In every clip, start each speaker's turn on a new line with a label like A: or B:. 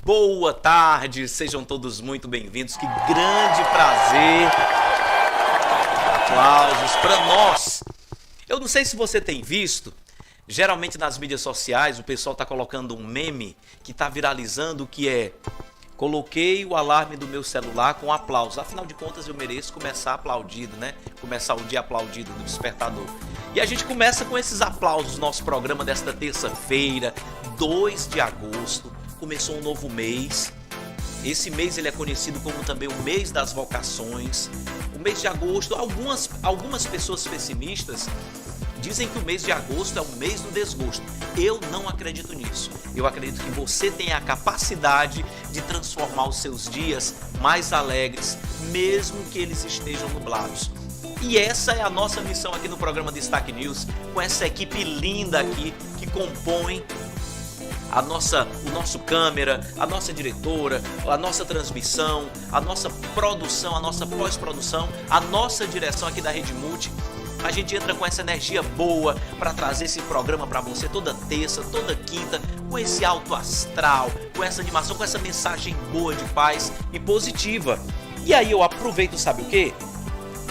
A: Boa tarde, sejam todos muito bem-vindos. Que grande prazer. Aplausos para nós. Eu não sei se você tem visto, geralmente nas mídias sociais o pessoal está colocando um meme que está viralizando, que é: coloquei o alarme do meu celular com aplausos. Afinal de contas, eu mereço começar aplaudido, né? Começar o dia aplaudido do despertador. E a gente começa com esses aplausos no nosso programa desta terça-feira, 2 de agosto. Começou um novo mês. Esse mês ele é conhecido como também o mês das vocações. O mês de agosto, algumas pessoas pessimistas dizem que o mês de agosto é o mês do desgosto. Eu não acredito nisso. Eu acredito que você tem a capacidade de transformar os seus dias mais alegres, mesmo que eles estejam nublados. E essa é a nossa missão aqui no programa Destaque News, com essa equipe linda aqui que compõe o nosso câmera, a nossa diretora, a nossa transmissão, a nossa produção, a nossa pós-produção, a nossa direção aqui da Rede Multi. A gente entra com essa energia boa para trazer esse programa para você toda terça, toda quinta, com esse alto astral, com essa animação, com essa mensagem boa de paz e positiva. E aí eu aproveito, sabe o quê?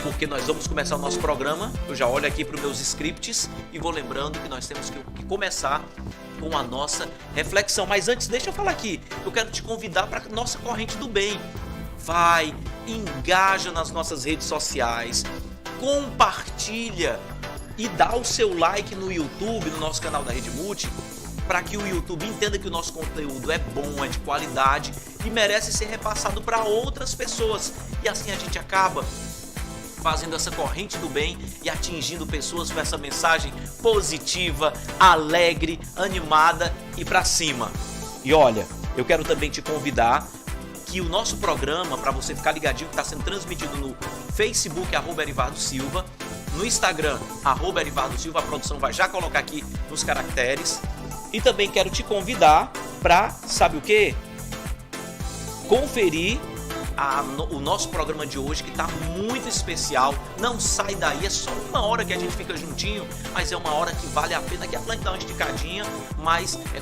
A: Porque nós vamos começar o nosso programa. Eu já olho aqui para os meus scripts e vou lembrando que nós temos que começar com a nossa reflexão. Mas antes, deixa eu falar aqui. Eu quero te convidar para a nossa corrente do bem. Vai, engaja nas nossas redes sociais, compartilha e dá o seu like no YouTube, no nosso canal da Rede Multi, para que o YouTube entenda que o nosso conteúdo é bom, é de qualidade e merece ser repassado para outras pessoas. E assim a gente acaba fazendo essa corrente do bem e atingindo pessoas com essa mensagem positiva, alegre, animada e pra cima. E olha, eu quero também te convidar que o nosso programa, para você ficar ligadinho, que está sendo transmitido no Facebook, @Erivardo Silva, no Instagram, @Erivardo Silva, a produção vai já colocar aqui nos caracteres. E também quero te convidar para, sabe o quê? Conferir o nosso programa de hoje, que está muito especial. Não sai daí, é só uma hora que a gente fica juntinho, mas é uma hora que vale a pena, que a planta dá uma esticadinha, mas é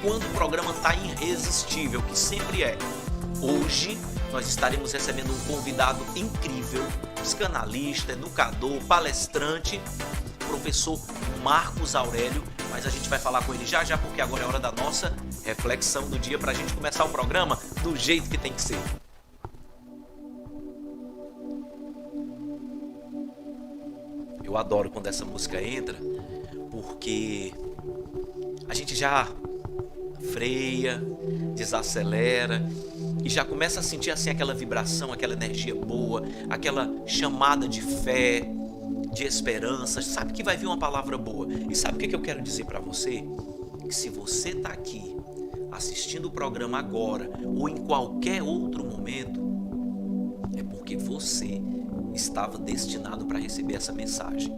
A: quando o programa está irresistível, que sempre é. Hoje nós estaremos recebendo um convidado incrível, psicanalista, educador, palestrante, professor Marcos Aurélio, mas a gente vai falar com ele já já, porque agora é hora da nossa reflexão do dia, para a gente começar o programa do jeito que tem que ser. Eu adoro quando essa música entra, porque a gente já freia, desacelera e já começa a sentir assim aquela vibração, aquela energia boa, aquela chamada de fé, de esperança. Sabe que vai vir uma palavra boa. E sabe o que eu quero dizer para você? Que se você está aqui assistindo o programa agora ou em qualquer outro momento, é porque você estava destinado para receber essa mensagem.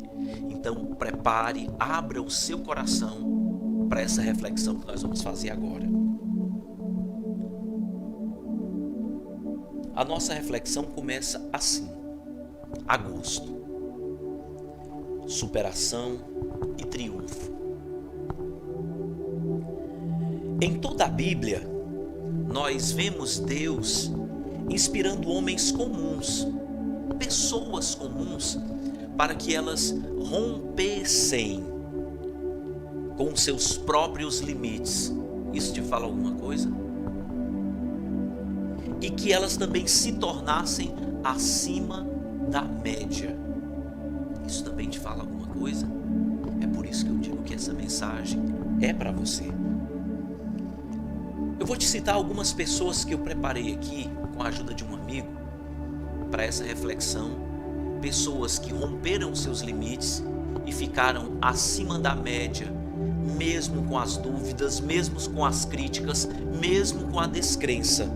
A: Então prepare, abra o seu coração para essa reflexão que nós vamos fazer agora. A nossa reflexão começa assim: agosto, superação e triunfo. Em toda a Bíblia, nós vemos Deus inspirando homens comuns, pessoas comuns, para que elas rompessem com seus próprios limites. Isso te fala alguma coisa? E que elas também se tornassem acima da média. Isso também te fala alguma coisa? É por isso que eu digo que essa mensagem é para você. Eu vou te citar algumas pessoas que eu preparei aqui com a ajuda de um amigo para essa reflexão. Pessoas que romperam seus limites e ficaram acima da média, mesmo com as dúvidas, mesmo com as críticas, mesmo com a descrença.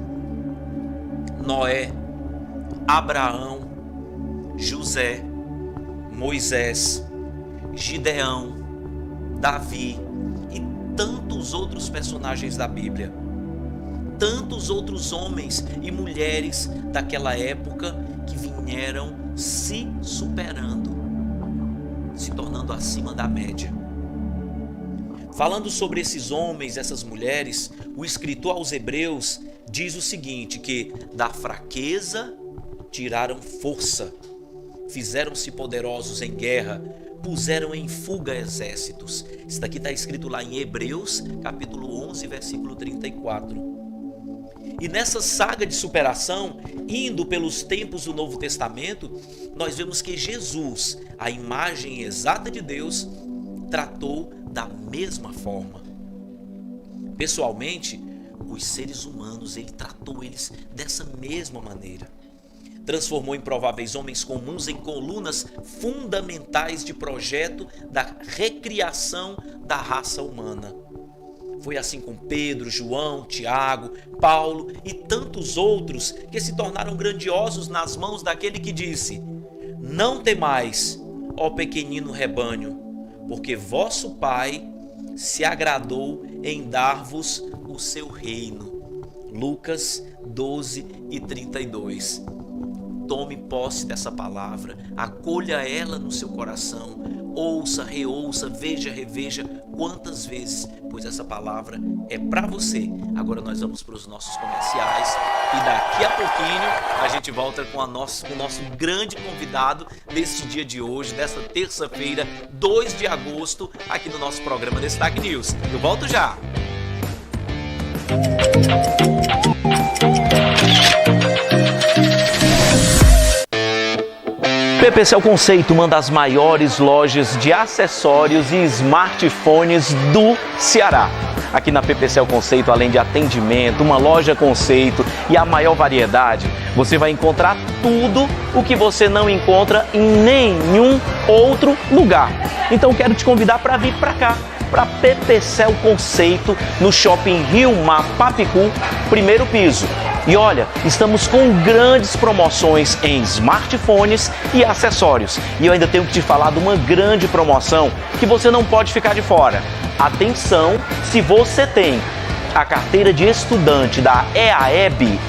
A: Noé, Abraão, José, Moisés, Gideão, Davi e tantos outros personagens da Bíblia. Tantos outros homens e mulheres daquela época que vieram se superando, se tornando acima da média. Falando sobre esses homens, essas mulheres, o escritor aos Hebreus diz o seguinte, que da fraqueza tiraram força, fizeram-se poderosos em guerra, puseram em fuga exércitos. Isso daqui está escrito lá em Hebreus, capítulo 11, versículo 34. E nessa saga de superação, indo pelos tempos do Novo Testamento, nós vemos que Jesus, a imagem exata de Deus, tratou da mesma forma. Pessoalmente, os seres humanos, ele tratou eles dessa mesma maneira. Transformou improváveis homens comuns em colunas fundamentais de projeto da recriação da raça humana. Foi assim com Pedro, João, Tiago, Paulo e tantos outros que se tornaram grandiosos nas mãos daquele que disse: não temais, ó pequenino rebanho, porque vosso Pai se agradou em dar-vos o seu reino. Lucas 12:32. Tome posse dessa palavra, acolha ela no seu coração, ouça, reouça, veja, reveja quantas vezes, pois essa palavra é para você. Agora nós vamos para os nossos comerciais e daqui a pouquinho a gente volta com o nosso grande convidado deste dia de hoje, desta terça-feira, 2 de agosto, aqui no nosso programa Destaque News. Eu volto já! PPCL Conceito, uma das maiores lojas de acessórios e smartphones do Ceará. Aqui na PPCL Conceito, além de atendimento, uma loja conceito e a maior variedade, você vai encontrar tudo o que você não encontra em nenhum outro lugar. Então quero te convidar para vir para cá, para PPCL Conceito, no Shopping Rio Mar Papicu, primeiro piso. E olha, estamos com grandes promoções em smartphones e acessórios. E eu ainda tenho que te falar de uma grande promoção que você não pode ficar de fora. Atenção, se você tem a carteira de estudante da EAEB,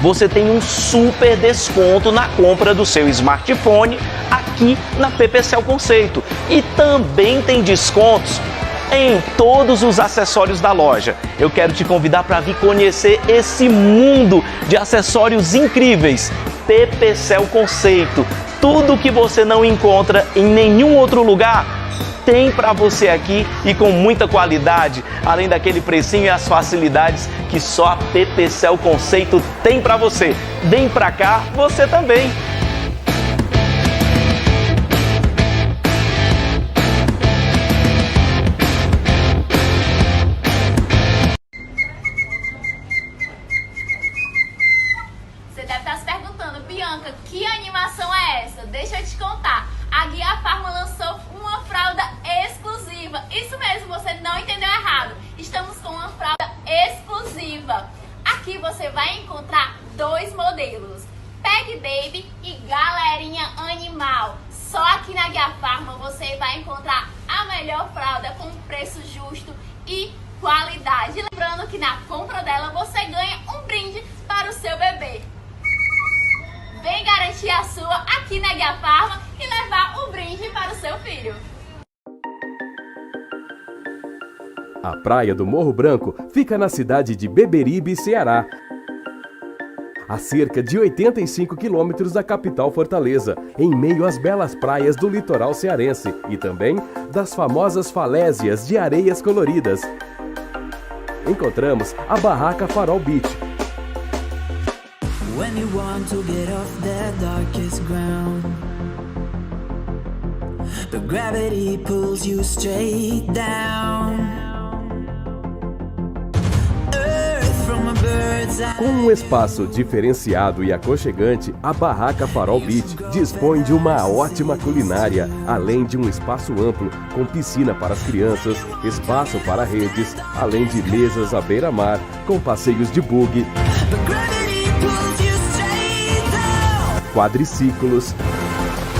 A: você tem um super desconto na compra do seu smartphone aqui na PPCL Conceito. E também tem descontos em todos os acessórios da loja. Eu quero te convidar para vir conhecer esse mundo de acessórios incríveis. PPCL Conceito. Tudo que você não encontra em nenhum outro lugar tem para você aqui e com muita qualidade, além daquele precinho e as facilidades que só a PPCL Conceito tem para você. Vem para cá, você também.
B: Que animação é essa? Deixa eu te contar. A Guia Farma lançou uma fralda exclusiva. Isso mesmo, você não entendeu errado. Estamos com uma fralda exclusiva. Aqui você vai encontrar 2 modelos: Peg Baby e Galerinha Animal. Só aqui na Guia Farma você vai encontrar a melhor fralda com preço justo e qualidade. Lembrando que na compra dela você ganha um brinde para o seu bebê. Vem garantir a sua aqui na Guia Farma e levar o brinde para o seu filho.
C: A Praia do Morro Branco fica na cidade de Beberibe, Ceará, a cerca de 85 quilômetros da capital Fortaleza, em meio às belas praias do litoral cearense e também das famosas falésias de areias coloridas. Encontramos a Barraca Farol Beach.
D: When you want to get off that darkest ground, but gravity pulls you straight down. Earth from a bird's eye.
C: Com um espaço diferenciado e aconchegante, a Barraca Farol Beach dispõe de uma ótima culinária, além de um espaço amplo com piscina para as crianças, espaço para redes, além de mesas à beira-mar com passeios de buggy, quadriciclos,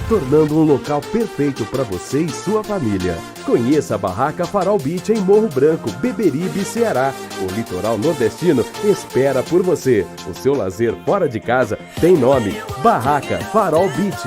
C: tornando um local perfeito para você e sua família. Conheça a Barraca Farol Beach em Morro Branco, Beberibe, Ceará. O litoral nordestino espera por você. O seu lazer fora de casa tem nome: Barraca Farol Beach.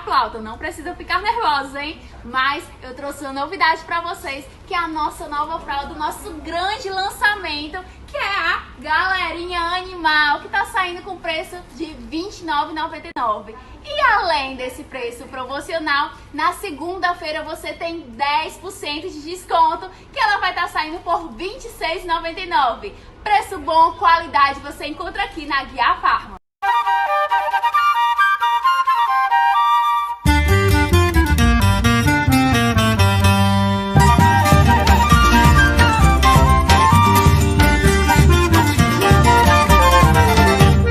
B: aplautam, não precisa ficar nervosos, hein? Mas eu trouxe uma novidade pra vocês, que é a nossa nova fralda, o nosso grande lançamento, que é a Galerinha Animal, que tá saindo com preço de R$ 29,99. E além desse preço promocional, na segunda-feira você tem 10% de desconto, que ela vai estar saindo por R$ 26,99. Preço bom, qualidade, você encontra aqui na Guia Farma.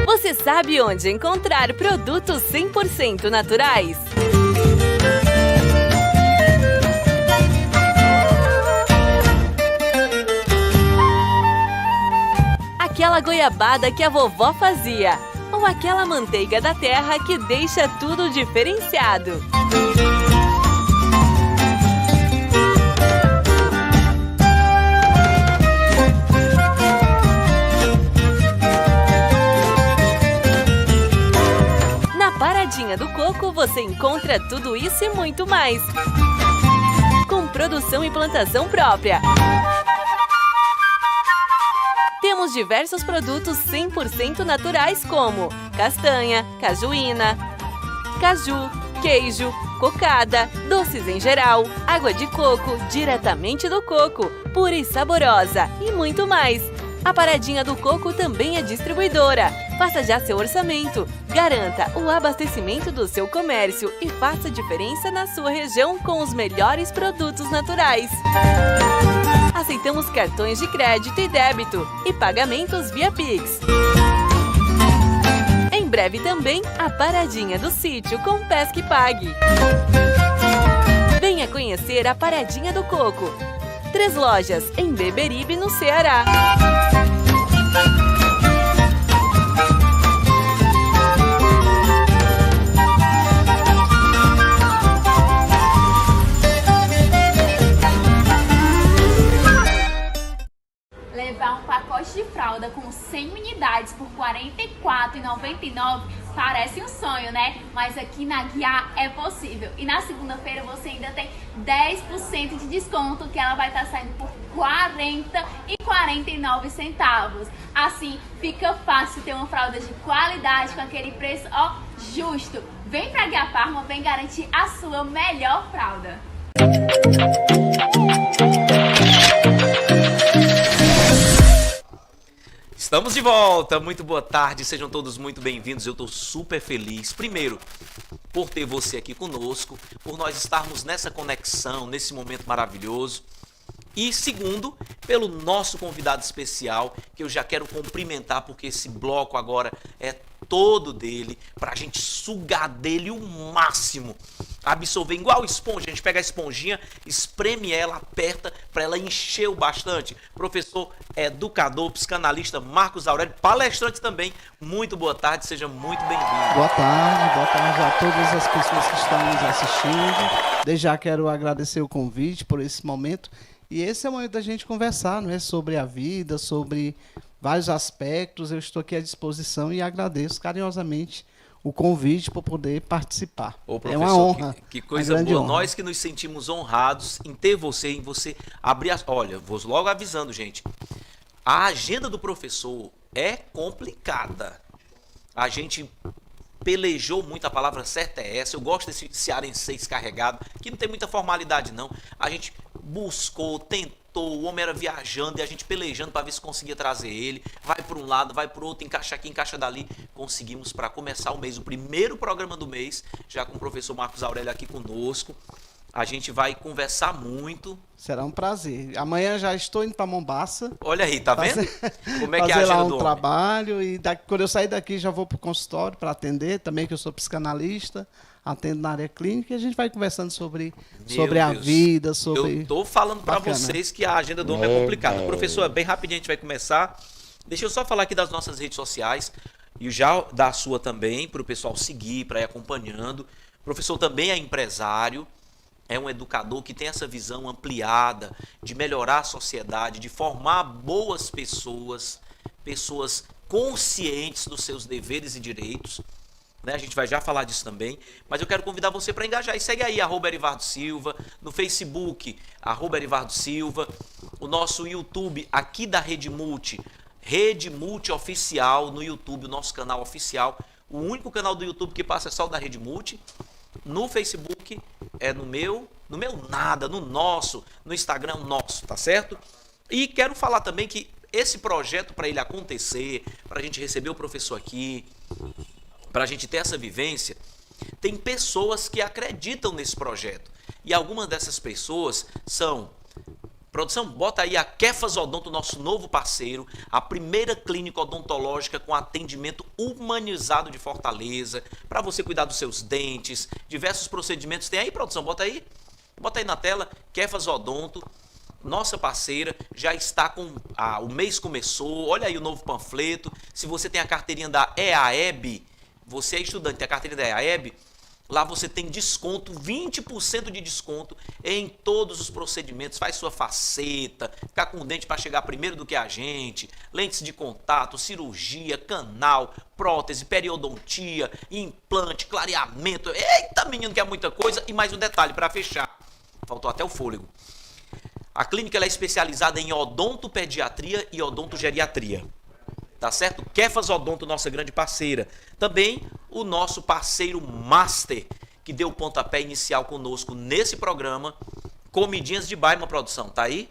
E: Você sabe onde encontrar produtos 100% naturais? Aquela goiabada que a vovó fazia, ou aquela manteiga da terra que deixa tudo diferenciado. Na Paradinha do Coco você encontra tudo isso e muito mais. Com produção e plantação própria. Temos diversos produtos 100% naturais como castanha, cajuína, caju, queijo, cocada, doces em geral, água de coco, diretamente do coco, pura e saborosa e muito mais. A Paradinha do Coco também é distribuidora. Faça já seu orçamento, garanta o abastecimento do seu comércio e faça diferença na sua região com os melhores produtos naturais. Aceitamos cartões de crédito e débito e pagamentos via Pix. Em breve também, a Paradinha do Sítio com Pesque Pague. Venha conhecer a Paradinha do Coco. 3 lojas em Beberibe, no Ceará.
B: Levar um pacote de fralda com 100 unidades por R$ 44,99 parece um sonho, né? Mas aqui na Guiar é possível. E na segunda-feira você ainda tem 10% de desconto, que ela vai estar saindo por R$ 40,49. Assim, fica fácil ter uma fralda de qualidade com aquele preço, ó, justo. Vem pra Guia Farma, vem garantir a sua melhor fralda.
A: Estamos de volta, muito boa tarde, sejam todos muito bem-vindos, eu estou super feliz, primeiro, por ter você aqui conosco, por nós estarmos nessa conexão, nesse momento maravilhoso, e segundo, pelo nosso convidado especial, que eu já quero cumprimentar, porque esse bloco agora é todo dele, para a gente sugar dele o máximo, absorver igual esponja. A gente pega a esponjinha, espreme ela, aperta para ela encher o bastante. Professor, educador, psicanalista Marcos Aurélio, palestrante também. Muito boa tarde, seja muito bem-vindo.
F: Boa tarde a todas as pessoas que estão nos assistindo. Desde já quero agradecer o convite por esse momento. E esse é o momento da gente conversar, não é, sobre a vida, sobre vários aspectos. Eu estou aqui à disposição e agradeço carinhosamente o convite para poder participar.
A: Ô, professor,
F: é uma honra.
A: Que coisa boa. Honra. Nós que nos sentimos honrados em ter você, em você abrir as... Olha, vou logo avisando, gente. A agenda do professor é complicada. A gente pelejou muito, a palavra certa é essa. Eu gosto desse cearense carregado, que não tem muita formalidade, não. A gente buscou, tentou, o homem era viajando e a gente pelejando para ver se conseguia trazer ele. Vai para um lado, vai para o outro, encaixa aqui, encaixa dali. Conseguimos para começar o mês, o primeiro programa do mês, já com o professor Marcos Aurélio aqui conosco. A gente vai conversar muito.
F: Será um prazer. Amanhã já estou indo para Mombaça.
A: Olha aí, tá vendo? Como é que é a
F: agenda
A: agenda
F: do
A: do
F: trabalho. E quando eu sair daqui já vou para o consultório para atender. Também que eu sou psicanalista, atendo na área clínica. E a gente vai conversando sobre a vida, sobre...
A: Eu tô falando para vocês que a agenda do homem é complicada. Professor, bem rapidinho a gente vai começar. Deixa eu só falar aqui das nossas redes sociais. E já da sua também, para o pessoal seguir, para ir acompanhando. O professor também é empresário. É um educador que tem essa visão ampliada de melhorar a sociedade, de formar boas pessoas, pessoas conscientes dos seus deveres e direitos. né? A gente vai já falar disso também, mas eu quero convidar você para engajar. E segue aí, @Erivardo Silva, no Facebook, @Erivardo Silva, o nosso YouTube aqui da Rede Multi Oficial no YouTube, o nosso canal oficial, o único canal do YouTube que passa é só o da Rede Multi. No Facebook é no meu nada, no nosso, no Instagram nosso, tá certo? E quero falar também que esse projeto, para ele acontecer, para a gente receber o professor aqui, para a gente ter essa vivência, tem pessoas que acreditam nesse projeto. E algumas dessas pessoas são... Produção, bota aí a Kefas Odonto, nosso novo parceiro, a primeira clínica odontológica com atendimento humanizado de Fortaleza, para você cuidar dos seus dentes, diversos procedimentos. Tem aí, produção, bota aí na tela, Kefas Odonto, nossa parceira, já está com... o mês começou, olha aí o novo panfleto. Se você tem a carteirinha da EAEB, você é estudante, tem a carteirinha da EAEB, lá você tem desconto, 20% de desconto em todos os procedimentos. Faz sua faceta, ficar com o dente para chegar primeiro do que a gente, lentes de contato, cirurgia, canal, prótese, periodontia, implante, clareamento. Eita, menino, que é muita coisa. E mais um detalhe para fechar, faltou até o fôlego. A clínica ela é especializada em odontopediatria e odontogeriatria. Tá certo? Kefas Odonto, nossa grande parceira. Também o nosso parceiro master, que deu o pontapé inicial conosco nesse programa, Comidinhas de Baima, produção. Tá aí?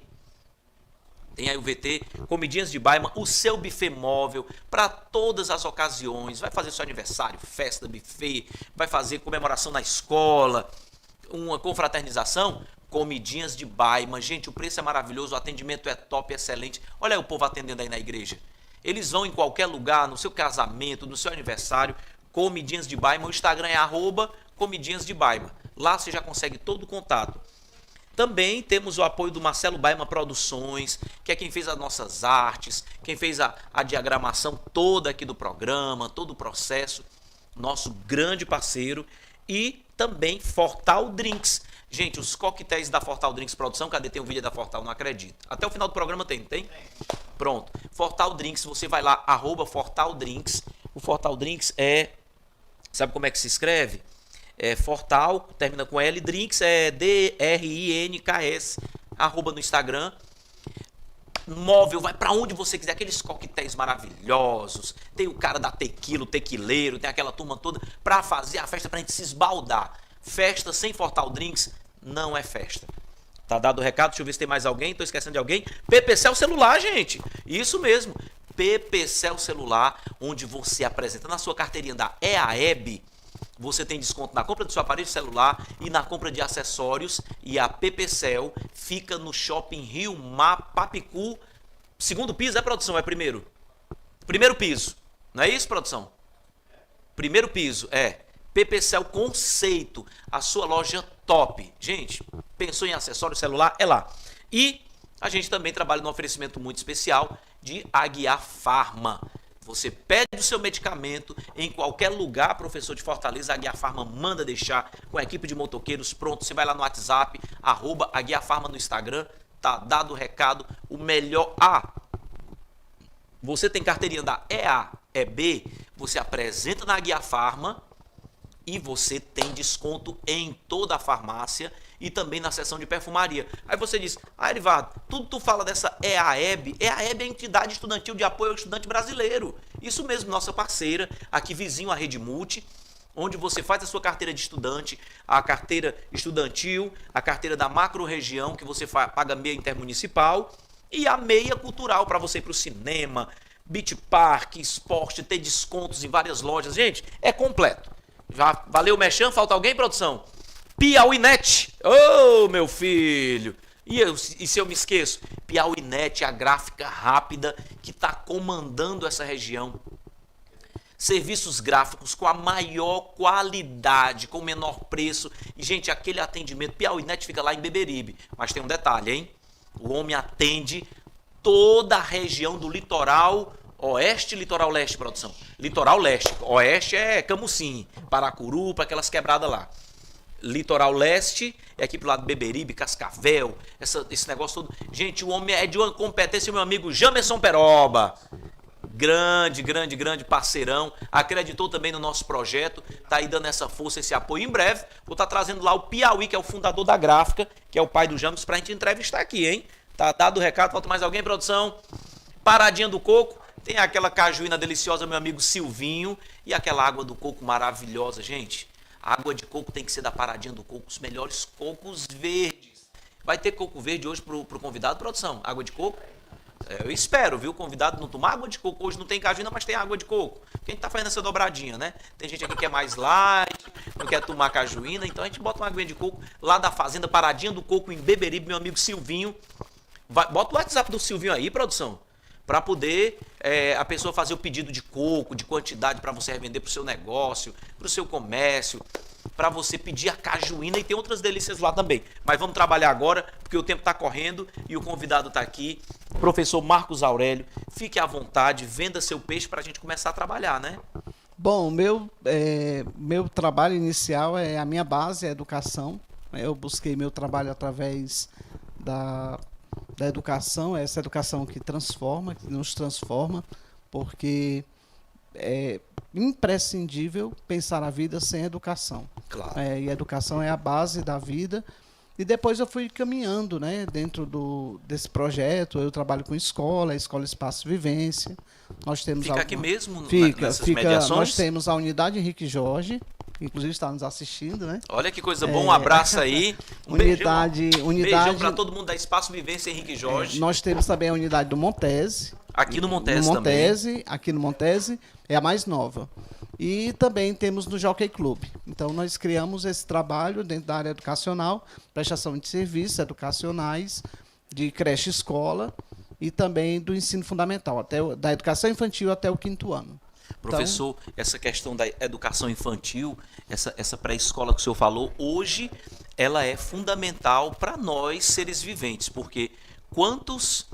A: Tem aí o VT, Comidinhas de Baima, o seu buffet móvel para todas as ocasiões. Vai fazer seu aniversário, festa, buffet, vai fazer comemoração na escola, uma confraternização. Comidinhas de Baima. Gente, o preço é maravilhoso, o atendimento é top, excelente. Olha aí o povo atendendo aí na igreja. Eles vão em qualquer lugar, no seu casamento, no seu aniversário, Comidinhas de Baima. O Instagram é @Comidinhas de Baima. Lá você já consegue todo o contato. Também temos o apoio do Marcelo Baima Produções, que é quem fez as nossas artes, quem fez a diagramação toda aqui do programa, todo o processo. Nosso grande parceiro. E também Fortal Drinks. Gente, os coquetéis da Fortal Drinks Produção, cadê? Tem um vídeo da Fortal, não acredito. Até o final do programa tem? Pronto. Fortal Drinks, você vai lá, @Fortal Drinks. O Fortal Drinks é... Sabe como é que se escreve? É Fortal, termina com L, Drinks é DRINKS, @ no Instagram. Móvel, vai pra onde você quiser, aqueles coquetéis maravilhosos. Tem o cara da tequila, o tequileiro, tem aquela turma toda pra fazer a festa, pra gente se esbaldar. Festa sem Fortal Drinks não é festa. Tá dado o recado, deixa eu ver se tem mais alguém, tô esquecendo de alguém. PPCell Celular, gente, isso mesmo. PPCell Celular, onde você apresenta na sua carteirinha da EAEB, você tem desconto na compra do seu aparelho celular e na compra de acessórios. E a PPCell fica no Shopping Rio Mar Papicu. Segundo piso, é, produção? É primeiro? Primeiro piso, não é isso, produção? Primeiro piso, é. PPCell Conceito, a sua loja top. Gente, pensou em acessório celular? É lá. E a gente também trabalha no oferecimento muito especial de Aguiar Farma. Você pede o seu medicamento em qualquer lugar, professor de Fortaleza, a Aguiar Farma manda deixar com a equipe de motoqueiros pronto. Você vai lá no WhatsApp, @Aguiar Farma no Instagram, tá dado o recado, o melhor. Você tem carteirinha da EAEB, você apresenta na Aguiar Farma e você tem desconto em toda a farmácia e também na seção de perfumaria. Aí você diz, Erivardo, tudo tu fala dessa EAEB. EAEB é a entidade estudantil de apoio ao estudante brasileiro. Isso mesmo, nossa parceira, aqui vizinho à Rede Multi, onde você faz a sua carteira de estudante, a carteira estudantil, a carteira da macro-região, que você paga meia intermunicipal, e a meia cultural para você ir para o cinema, beach park, esporte, ter descontos em várias lojas. Gente, é completo. Já valeu o mechan? Falta alguém, produção? Piauinet. Ô, meu filho. E se eu me esqueço? Piauinet, a gráfica rápida que está comandando essa região. Serviços gráficos com a maior qualidade, com o menor preço. E, gente, aquele atendimento. Piauinet fica lá em Beberibe. Mas tem um detalhe, hein? O homem atende toda a região do litoral oeste e litoral leste, produção. Litoral leste. Oeste é Camusim, Paracuru, para aquelas quebradas lá. Litoral leste é aqui pro lado de Beberibe, Cascavel, esse negócio todo. Gente, o homem é de uma competência, meu amigo Jamerson Peroba. grande parceirão, acreditou também no nosso projeto, tá aí dando essa força, esse apoio. Em breve, vou estar trazendo lá o Piauí, que é o fundador da gráfica, que é o pai do James, pra gente entrevistar aqui, hein? Tá dado o recado, falta mais alguém, produção? Paradinha do Coco, tem aquela cajuína deliciosa, meu amigo Silvinho, e aquela água do coco maravilhosa, gente. A água de coco tem que ser da Paradinha do Coco, os melhores cocos verdes. Vai ter coco verde hoje pro convidado, produção? Água de coco? Eu espero, viu? O convidado não tomar água de coco. Hoje não tem cajuína, mas tem água de coco. Porque a gente tá fazendo essa dobradinha, né? Tem gente aqui que é mais light, não quer tomar cajuína, então a gente bota uma aguinha de coco lá da fazenda Paradinha do Coco, em Beberibe, meu amigo Silvinho. Bota o WhatsApp do Silvinho aí, produção, para poder a pessoa fazer o pedido de coco, de quantidade para você revender para o seu negócio, para o seu comércio, para você pedir a cajuína, e tem outras delícias lá também. Mas vamos trabalhar agora, porque o tempo está correndo e o convidado está aqui, professor Marcos Aurélio. Fique à vontade, venda seu peixe para a gente começar a trabalhar, né?
F: Bom, meu trabalho inicial a minha base é a educação. Eu busquei meu trabalho através da educação, essa educação que transforma, que nos transforma, porque é imprescindível pensar a vida sem educação.
A: Claro.
F: E a educação é a base da vida. E depois eu fui caminhando, né, dentro desse projeto. Eu trabalho com escola Espaço Vivência. Nós temos
A: fica aqui mesmo
F: nessas
A: mediações?
F: Nós temos a unidade Henrique Jorge, inclusive está nos assistindo, né?
A: Olha que coisa boa, um abraço aí.
F: Unidade
A: beijão para todo mundo da Espaço Vivência Henrique Jorge.
F: Nós temos também a unidade do Montese.
A: Aqui no Montese também.
F: Aqui no Montese é a mais nova. E também temos no Jockey Club. Então nós criamos esse trabalho dentro da área educacional, prestação de serviços educacionais, de creche e escola, e também do ensino fundamental, da educação infantil até o 5º ano.
A: Professor, essa questão da educação infantil, essa pré-escola que o senhor falou, hoje ela é fundamental para nós, seres viventes, porque quantos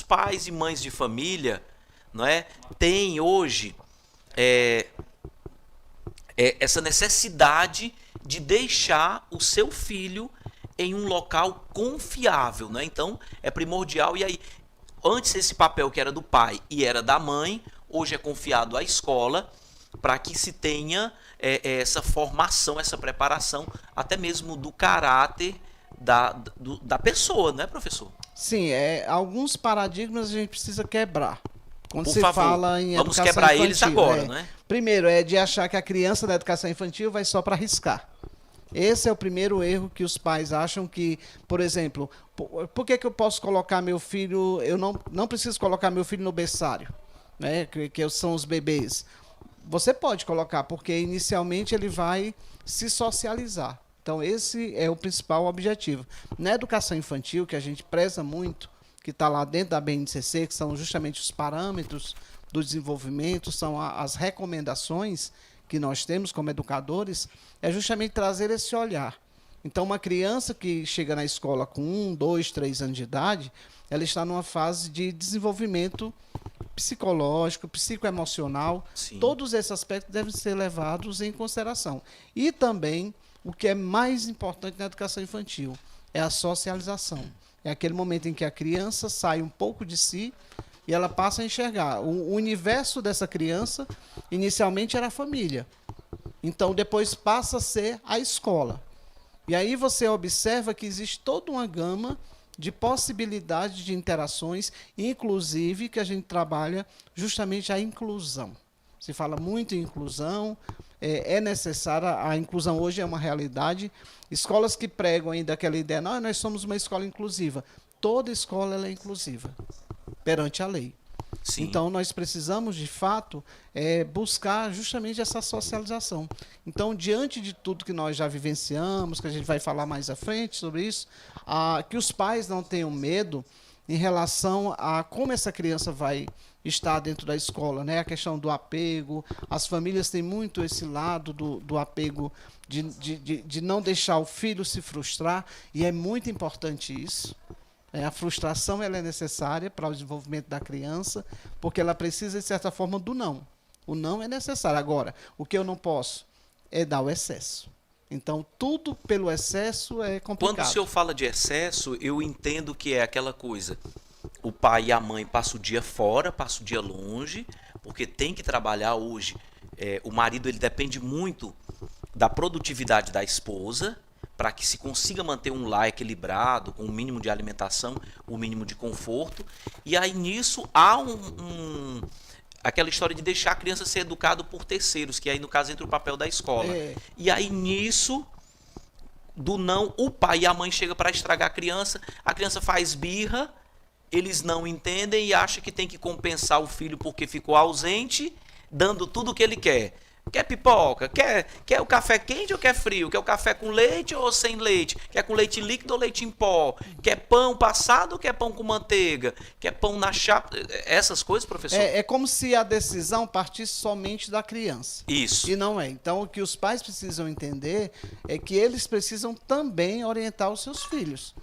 A: pais e mães de família, não é, têm hoje essa necessidade de deixar o seu filho em um local confiável, né? Então é primordial. E aí, antes esse papel que era do pai e era da mãe, hoje é confiado à escola, para que se tenha essa formação, essa preparação, até mesmo do caráter da pessoa, né, professor?
F: Sim, alguns paradigmas a gente precisa quebrar. Quando
A: Por
F: se
A: favor,
F: fala em
A: vamos
F: educação
A: quebrar
F: infantil,
A: eles agora, né?
F: Primeiro, é de achar que a criança da educação infantil vai só para arriscar. Esse é o primeiro erro que os pais acham que, por exemplo, por que eu posso colocar meu filho, eu não preciso colocar meu filho no berçário, né, que são os bebês. Você pode colocar, porque inicialmente ele vai se socializar. Então esse é o principal objetivo. Na educação infantil, que a gente preza muito, que está lá dentro da BNCC, que são justamente os parâmetros do desenvolvimento, são as recomendações que nós temos como educadores, é justamente trazer esse olhar. Então, uma criança que chega na escola com 1, 2, 3 anos de idade, ela está numa fase de desenvolvimento psicológico, psicoemocional.
A: Sim.
F: Todos esses aspectos devem ser levados em consideração. E também, o que é mais importante na educação infantil, é a socialização. É aquele momento em que a criança sai um pouco de si e ela passa a enxergar. O universo dessa criança, inicialmente, era a família. Então, depois passa a ser a escola. E aí você observa que existe toda uma gama de possibilidades de interações, inclusive que a gente trabalha justamente a inclusão. Se fala muito em inclusão, é necessária, a inclusão hoje é uma realidade. Escolas que pregam ainda aquela ideia, nós somos uma escola inclusiva. Toda escola ela é inclusiva, perante a lei.
A: Sim.
F: Então, nós precisamos, de fato, buscar justamente essa socialização. Então, diante de tudo que nós já vivenciamos, que a gente vai falar mais à frente sobre isso, que os pais não tenham medo em relação a como essa criança vai estar dentro da escola, né? A questão do apego, as famílias têm muito esse lado do apego, de não deixar o filho se frustrar, e é muito importante isso. A frustração ela é necessária para o desenvolvimento da criança, porque ela precisa, de certa forma, do não. O não é necessário. Agora, o que eu não posso é dar o excesso. Então, tudo pelo excesso é complicado.
A: Quando o senhor fala de excesso, eu entendo que é aquela coisa. o pai e a mãe passam o dia fora, passam o dia longe, porque tem que trabalhar hoje. O marido ele depende muito da produtividade da esposa para que se consiga manter um lar equilibrado, com o mínimo de alimentação, o mínimo de conforto. E aí nisso há aquela história de deixar a criança ser educada por terceiros, que aí no caso entra o papel da escola. E aí nisso, do não, o pai e a mãe chegam para estragar a criança faz birra, eles não entendem e acham que tem que compensar o filho porque ficou ausente, dando tudo o que ele quer. Quer pipoca? Quer o café quente ou quer frio? Quer o café com leite ou sem leite? Quer com leite líquido ou leite em pó? Quer pão passado ou quer pão com manteiga? Quer pão na chapa? Essas coisas, professor?
F: É como se a decisão partisse somente da criança.
A: Isso.
F: E não é. Então, o que os pais precisam entender é que eles precisam também orientar os seus filhos.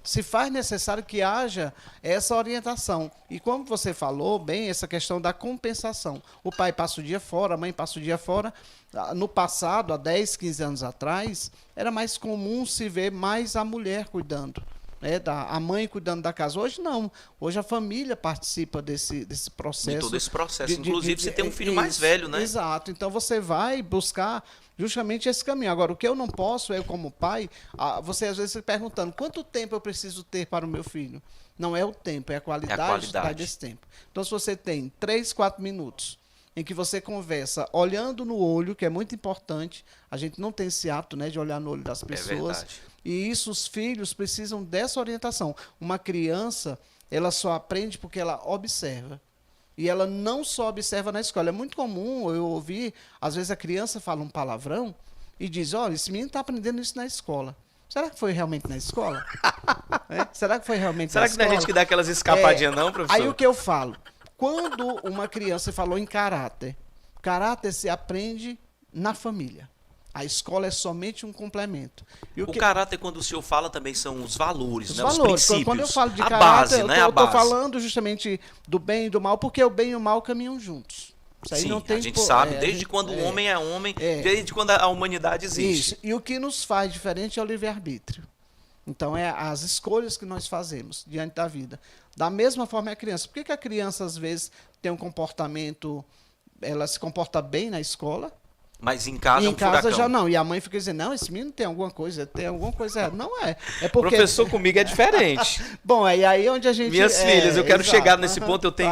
F: Se faz necessário que haja essa orientação. E como você falou bem, essa questão da compensação. O pai passa o dia fora, a mãe passa o dia fora. No passado, há 10, 15 anos atrás, era mais comum se ver mais a mulher cuidando, né, a mãe cuidando da casa. Hoje não. Hoje a família participa desse processo.
A: De todo esse processo. Inclusive, você tem um filho mais velho, né?
F: Exato. Então, você vai buscar justamente esse caminho. Agora, o que eu não posso, eu como pai, você às vezes se perguntando, quanto tempo eu preciso ter para o meu filho? Não é o tempo, é a qualidade desse tempo. Então, se você tem 3, 4 minutos em que você conversa olhando no olho, que é muito importante, a gente não tem esse hábito, né, de olhar no olho das pessoas.
A: Verdade.
F: E isso, os filhos precisam dessa orientação. Uma criança, ela só aprende porque ela observa. E ela não só observa na escola. É muito comum eu ouvir, às vezes a criança fala um palavrão e diz, olha, esse menino está aprendendo isso na escola. Será que foi realmente na escola? Será que foi realmente na escola?
A: Será que não é a gente que dá aquelas escapadinhas não, professor?
F: Aí o que eu falo? Quando uma criança falou em caráter se aprende na família. A escola é somente um complemento. E
A: o caráter, quando o senhor fala, também são os valores,
F: os
A: né?
F: valores.
A: Os princípios.
F: Quando eu falo de
A: a
F: caráter,
A: base, né?
F: eu estou falando justamente do bem e do mal, porque o bem e o mal caminham juntos. Isso aí
A: Sim,
F: não tem
A: a gente sabe, desde quando o homem é homem, desde quando a humanidade existe.
F: Isso. E o que nos faz diferente é o livre-arbítrio. Então, é as escolhas que nós fazemos diante da vida. Da mesma forma é a criança. Por que a criança, às vezes, tem um comportamento, ela se comporta bem na escola,
A: mas em casa
F: e
A: é um furacão.
F: já não. E a mãe fica dizendo, não, esse menino tem alguma coisa errada. Não é. É porque...
A: Professor, comigo é diferente.
F: Bom, é aí onde a gente...
A: Minhas filhas, eu quero
F: exato.
A: chegar nesse ponto, eu tenho...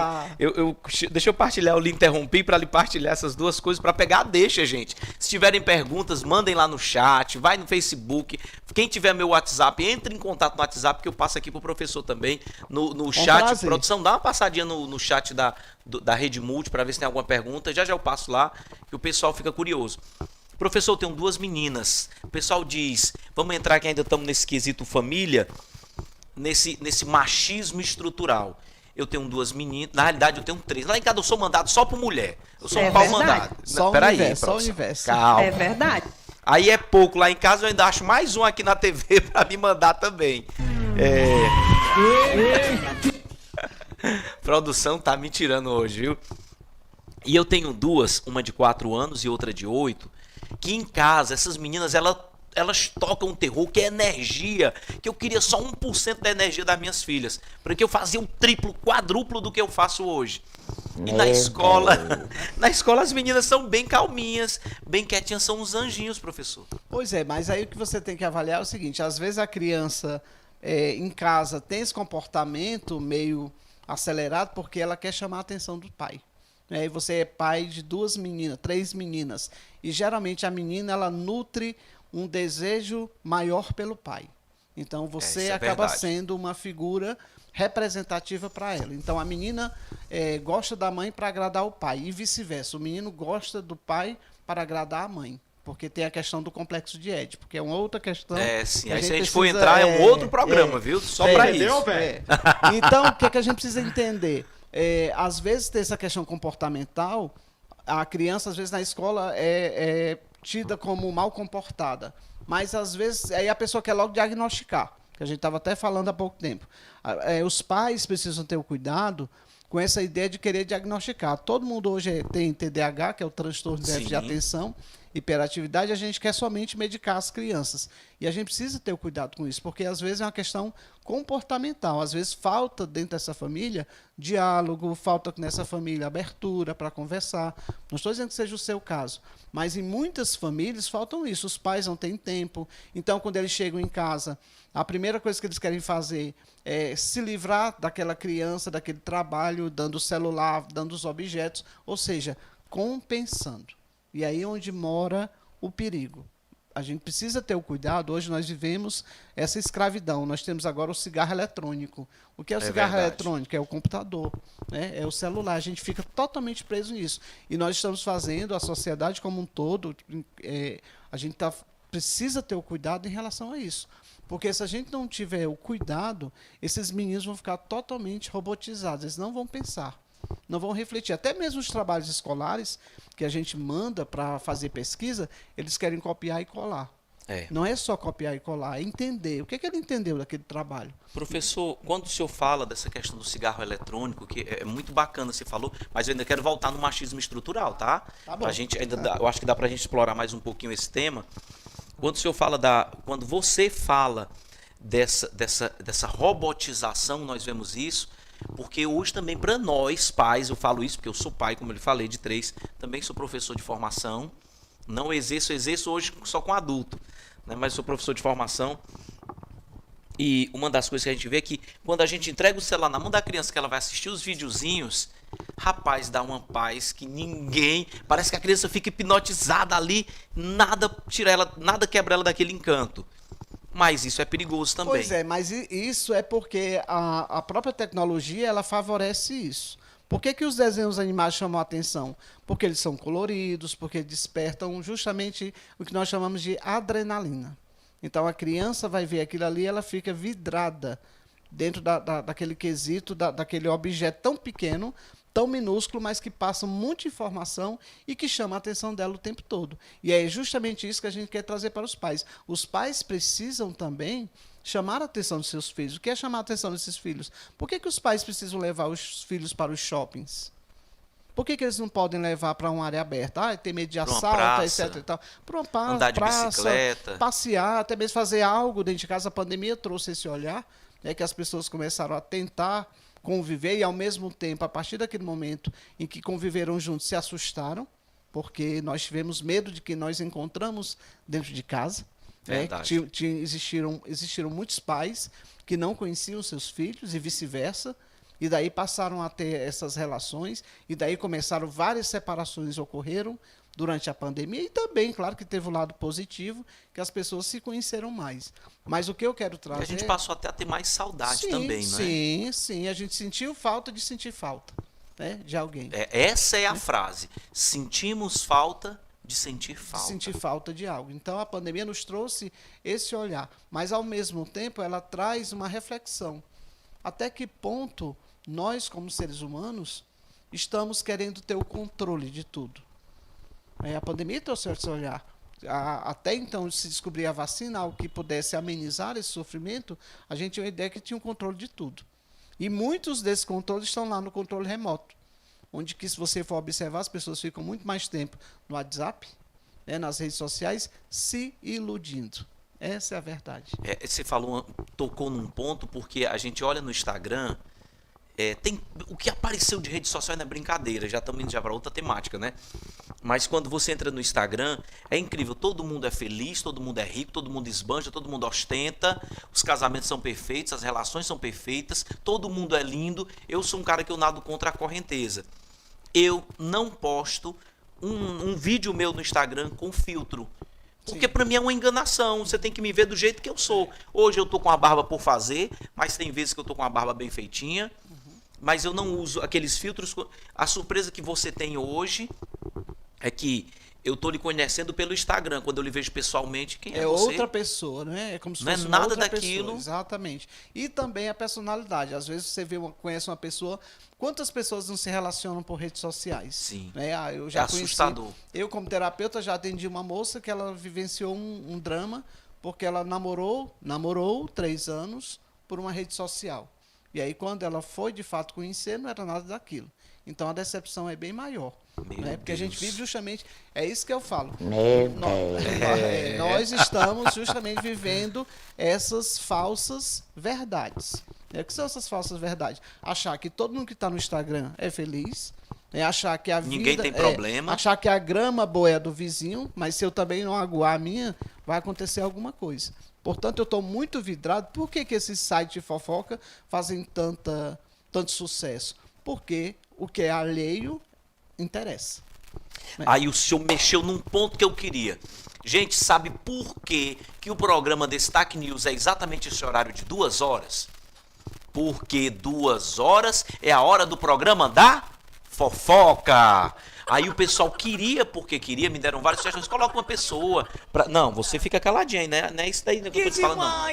A: deixa eu partilhar, eu lhe interrompi para lhe partilhar essas duas coisas, para pegar a deixa, gente. Se tiverem perguntas, mandem lá no chat, vai no Facebook. Quem tiver meu WhatsApp, entre em contato no WhatsApp, que eu passo aqui pro professor também, no chat.
F: Prazer.
A: Produção, dá uma passadinha no chat da Rede Multi para ver se tem alguma pergunta. Já eu passo lá, que o pessoal fica curioso. Professor, eu tenho 2 meninas. O pessoal diz, vamos entrar que ainda estamos nesse quesito família, nesse machismo estrutural. Eu tenho 2 meninas, na realidade eu tenho 3. Lá em casa eu sou mandado só por mulher. Eu sou um pau mandado.
F: Só o universo, só o universo.
A: Calma.
G: É verdade.
A: Aí é pouco, lá em casa eu ainda acho mais um aqui na TV para me mandar também. Produção tá me tirando hoje, viu? E eu tenho 2, uma de 4 anos e outra de 8, que em casa, essas meninas, elas tocam um terror, que é energia, que eu queria só 1% da energia das minhas filhas, porque eu fazia o triplo, quadruplo do que eu faço hoje. E na escola as meninas são bem calminhas, bem quietinhas, são uns anjinhos, professor.
F: Pois é, mas aí o que você tem que avaliar é o seguinte, às vezes a criança em casa tem esse comportamento meio acelerado porque ela quer chamar a atenção do pai. E você é pai de 2 meninas, 3 meninas. E geralmente a menina ela nutre um desejo maior pelo pai. Então você acaba sendo uma figura representativa para ela. Então a menina gosta da mãe para agradar o pai e vice-versa. O menino gosta do pai para agradar a mãe. Porque tem a questão do complexo de Édipo, que é uma outra questão.
A: Sim. Aí se a gente for entrar, é um outro programa, viu? Só para isso.
F: Então, o que a gente precisa entender? Às vezes tem essa questão comportamental, a criança às vezes na escola é tida como mal comportada, mas às vezes aí a pessoa quer logo diagnosticar, que a gente estava até falando há pouco tempo. Os pais precisam ter o cuidado com essa ideia de querer diagnosticar. Todo mundo hoje tem TDAH, que é o transtorno de déficit de atenção, hiperatividade, a gente quer somente medicar as crianças. E a gente precisa ter o cuidado com isso, porque às vezes é uma questão comportamental. Às vezes falta dentro dessa família diálogo, falta nessa família abertura para conversar. Não estou dizendo que seja o seu caso, mas em muitas famílias faltam isso. Os pais não têm tempo. Então, quando eles chegam em casa, a primeira coisa que eles querem fazer é se livrar daquela criança, daquele trabalho, dando o celular, dando os objetos, ou seja, compensando. E aí é onde mora o perigo. A gente precisa ter o cuidado. Hoje nós vivemos essa escravidão. Nós temos agora o cigarro eletrônico. O que é o cigarro eletrônico? É o computador, né? É o celular. A gente fica totalmente preso nisso. E nós estamos fazendo, a sociedade como um todo, a gente precisa ter o cuidado em relação a isso. Porque se a gente não tiver o cuidado, esses meninos vão ficar totalmente robotizados. Eles não vão pensar, não vão refletir. Até mesmo os trabalhos escolares que a gente manda para fazer pesquisa, eles querem copiar e colar. Não é só copiar e colar, é entender. O que ele entendeu daquele trabalho?
A: Professor, quando o senhor fala dessa questão do cigarro eletrônico, que é muito bacana, você falou, mas eu ainda quero voltar no machismo estrutural, tá?
F: Tá bom.
A: A gente eu acho que dá pra gente explorar mais um pouquinho esse tema. Quando o senhor fala quando você fala dessa robotização, nós vemos isso, porque hoje também para nós pais, eu falo isso porque eu sou pai, como eu lhe falei, de 3, também sou professor de formação, não exerço hoje só com adulto, né, mas sou professor de formação. E uma das coisas que a gente vê é que quando a gente entrega o celular na mão da criança, que ela vai assistir os videozinhos, rapaz, dá uma paz que ninguém... Parece que a criança fica hipnotizada ali, nada quebra ela daquele encanto. Mas isso é perigoso também.
F: Pois é, mas isso é porque a própria tecnologia, ela favorece isso. Por que os desenhos animados chamam a atenção? Porque eles são coloridos, porque despertam justamente o que nós chamamos de adrenalina. Então a criança vai ver aquilo ali, ela fica vidrada dentro daquele quesito, daquele objeto tão pequeno, tão minúsculo, mas que passa muita informação e que chama a atenção dela o tempo todo. E é justamente isso que a gente quer trazer para os pais. Os pais precisam também chamar a atenção dos seus filhos. O que é chamar a atenção desses filhos? Por que os pais precisam levar os filhos para os shoppings? Por que eles não podem levar para uma área aberta? Ter medo de assalto, etc. E tal. Para uma praça,
A: andar de bicicleta,
F: passear, até mesmo fazer algo dentro de casa. A pandemia trouxe esse olhar, né, que as pessoas começaram a tentar conviver e, ao mesmo tempo, a partir daquele momento em que conviveram juntos, se assustaram, porque nós tivemos medo de que nós encontramos dentro de casa. Existiram muitos pais que não conheciam seus filhos e vice-versa, e daí passaram a ter essas relações, e daí começaram várias separações ocorreram durante a pandemia, e também, claro, que teve o lado positivo, que as pessoas se conheceram mais. Mas o que eu quero trazer...
A: E a gente passou até a ter mais saudade também, não é?
F: Sim, a gente sentiu falta de sentir falta, né, de alguém.
A: Essa é a frase. Sentimos falta de sentir falta.
F: De sentir falta de algo. Então, a pandemia nos trouxe esse olhar, mas, ao mesmo tempo, ela traz uma reflexão. Até que ponto nós, como seres humanos, estamos querendo ter o controle de tudo? A pandemia trouxe esse olhar. Até então, se descobrir a vacina, algo que pudesse amenizar esse sofrimento, a gente tinha uma ideia que tinha um controle de tudo. E muitos desses controles estão lá no controle remoto, onde que, se você for observar, as pessoas ficam muito mais tempo no WhatsApp, né, nas redes sociais, se iludindo. Essa é a verdade.
A: Você tocou num ponto, porque a gente olha no Instagram, o que apareceu de rede social não é brincadeira, já estamos indo para outra temática, né? Mas quando você entra no Instagram, é incrível, todo mundo é feliz, todo mundo é rico, todo mundo esbanja, todo mundo ostenta, os casamentos são perfeitos, as relações são perfeitas, todo mundo é lindo. Eu sou um cara que eu nado contra a correnteza. Eu não posto um vídeo meu no Instagram com filtro. Porque para mim é uma enganação, você tem que me ver do jeito que eu sou. Hoje eu tô com a barba por fazer, mas tem vezes que eu tô com a barba bem feitinha, mas eu não uso aqueles filtros. A surpresa que você tem hoje é que eu tô lhe conhecendo pelo Instagram, quando eu lhe vejo pessoalmente, quem é você?
F: É outra pessoa, né? É como se
A: não
F: fosse
A: é nada
F: outra
A: daquilo.
F: Pessoa. Exatamente. E também a personalidade. Às vezes você conhece uma pessoa. Quantas pessoas não se relacionam por redes sociais?
A: Sim.
F: Né? Eu já
A: assustador.
F: Eu, como terapeuta, já atendi uma moça que ela vivenciou um drama porque ela namorou 3 anos por uma rede social. E aí, quando ela foi de fato conhecer, não era nada daquilo. Então, a decepção é bem maior. Né? Porque a gente vive justamente... É isso que eu falo. Nós estamos justamente vivendo essas falsas verdades. O que são essas falsas verdades? Achar que todo mundo que está no Instagram é feliz, achar que a
A: Ninguém
F: vida
A: tem problema.
F: achar que a grama boa é do vizinho, mas se eu também não aguar a minha, vai acontecer alguma coisa. Portanto, eu estou muito vidrado. Por que esses sites de fofoca fazem tanto sucesso? Porque o que é alheio interessa.
A: Aí o senhor mexeu num ponto que eu queria. Gente, sabe por que o programa Destaque News é exatamente esse horário de 2 horas? Porque 2 horas é a hora do programa da fofoca. Aí o pessoal porque queria, me deram várias sugestões. Coloca uma pessoa. Não, você fica caladinho aí, né? Não é isso daí que eu tô te falando, não.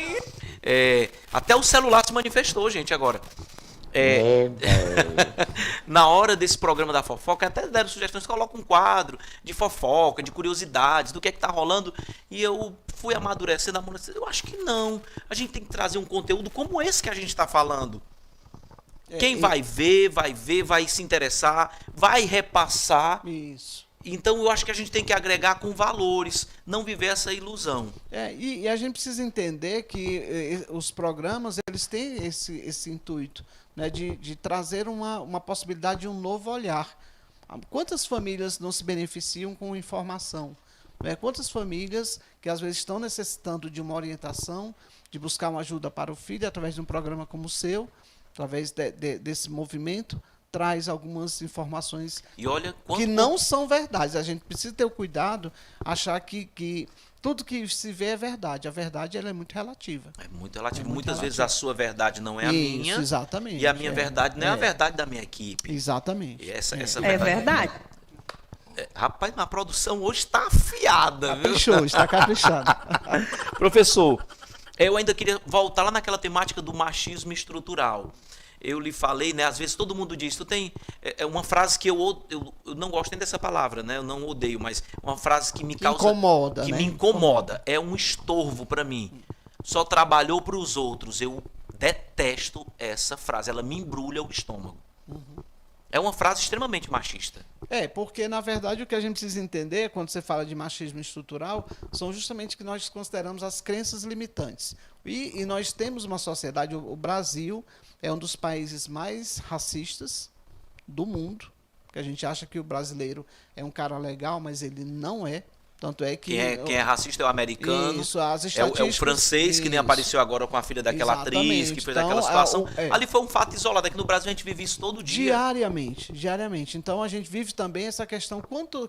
A: Até o celular se manifestou, gente, agora. Na hora desse programa da fofoca, até deram sugestões, coloca um quadro de fofoca, de curiosidades, do que é que tá rolando. E eu fui amadurecendo, eu acho que não. A gente tem que trazer um conteúdo como esse que a gente tá falando. Quem vai ver, vai se interessar, vai repassar.
F: Isso.
A: Então eu acho que a gente tem que agregar com valores, não viver essa ilusão.
F: E a gente precisa entender que os programas eles têm esse intuito, né, de trazer uma possibilidade de um novo olhar. Quantas famílias não se beneficiam com informação? Né? Quantas famílias que às vezes estão necessitando de uma orientação, de buscar uma ajuda para o filho através de um programa como o seu, através desse movimento, traz algumas informações que não são verdades. A gente precisa ter o cuidado, achar que tudo que se vê é verdade. A verdade ela é muito relativa.
A: É muito relativa. Muitas vezes a sua verdade não é a minha.
F: Exatamente.
A: E a minha verdade não é a verdade da minha equipe.
F: Exatamente.
A: E essa
E: É verdade.
A: Rapaz, a produção hoje está afiada.
F: Caprichou, está caprichado.
A: Professor, eu ainda queria voltar lá naquela temática do machismo estrutural. Eu lhe falei, né? Às vezes todo mundo diz, tu tem uma frase que eu não gosto nem dessa palavra, né? Eu não odeio, mas uma frase que me causa
F: incomoda,
A: que
F: né?
A: me incomoda, é um estorvo para mim. Só trabalhou para os outros. Eu detesto essa frase, ela me embrulha o estômago. É uma frase extremamente machista.
F: Porque na verdade o que a gente precisa entender quando você fala de machismo estrutural são justamente o que nós consideramos as crenças limitantes. E nós temos uma sociedade, o Brasil é um dos países mais racistas do mundo, que a gente acha que o brasileiro é um cara legal, mas ele não é. Tanto é que...
A: Quem é racista é o americano,
F: isso, as
A: é
F: estatísticas,
A: o francês, que nem apareceu agora com a filha daquela atriz, que fez aquela situação. Ali foi um fato isolado, aqui no Brasil a gente vive isso todo dia.
F: Diariamente. Então a gente vive também essa questão,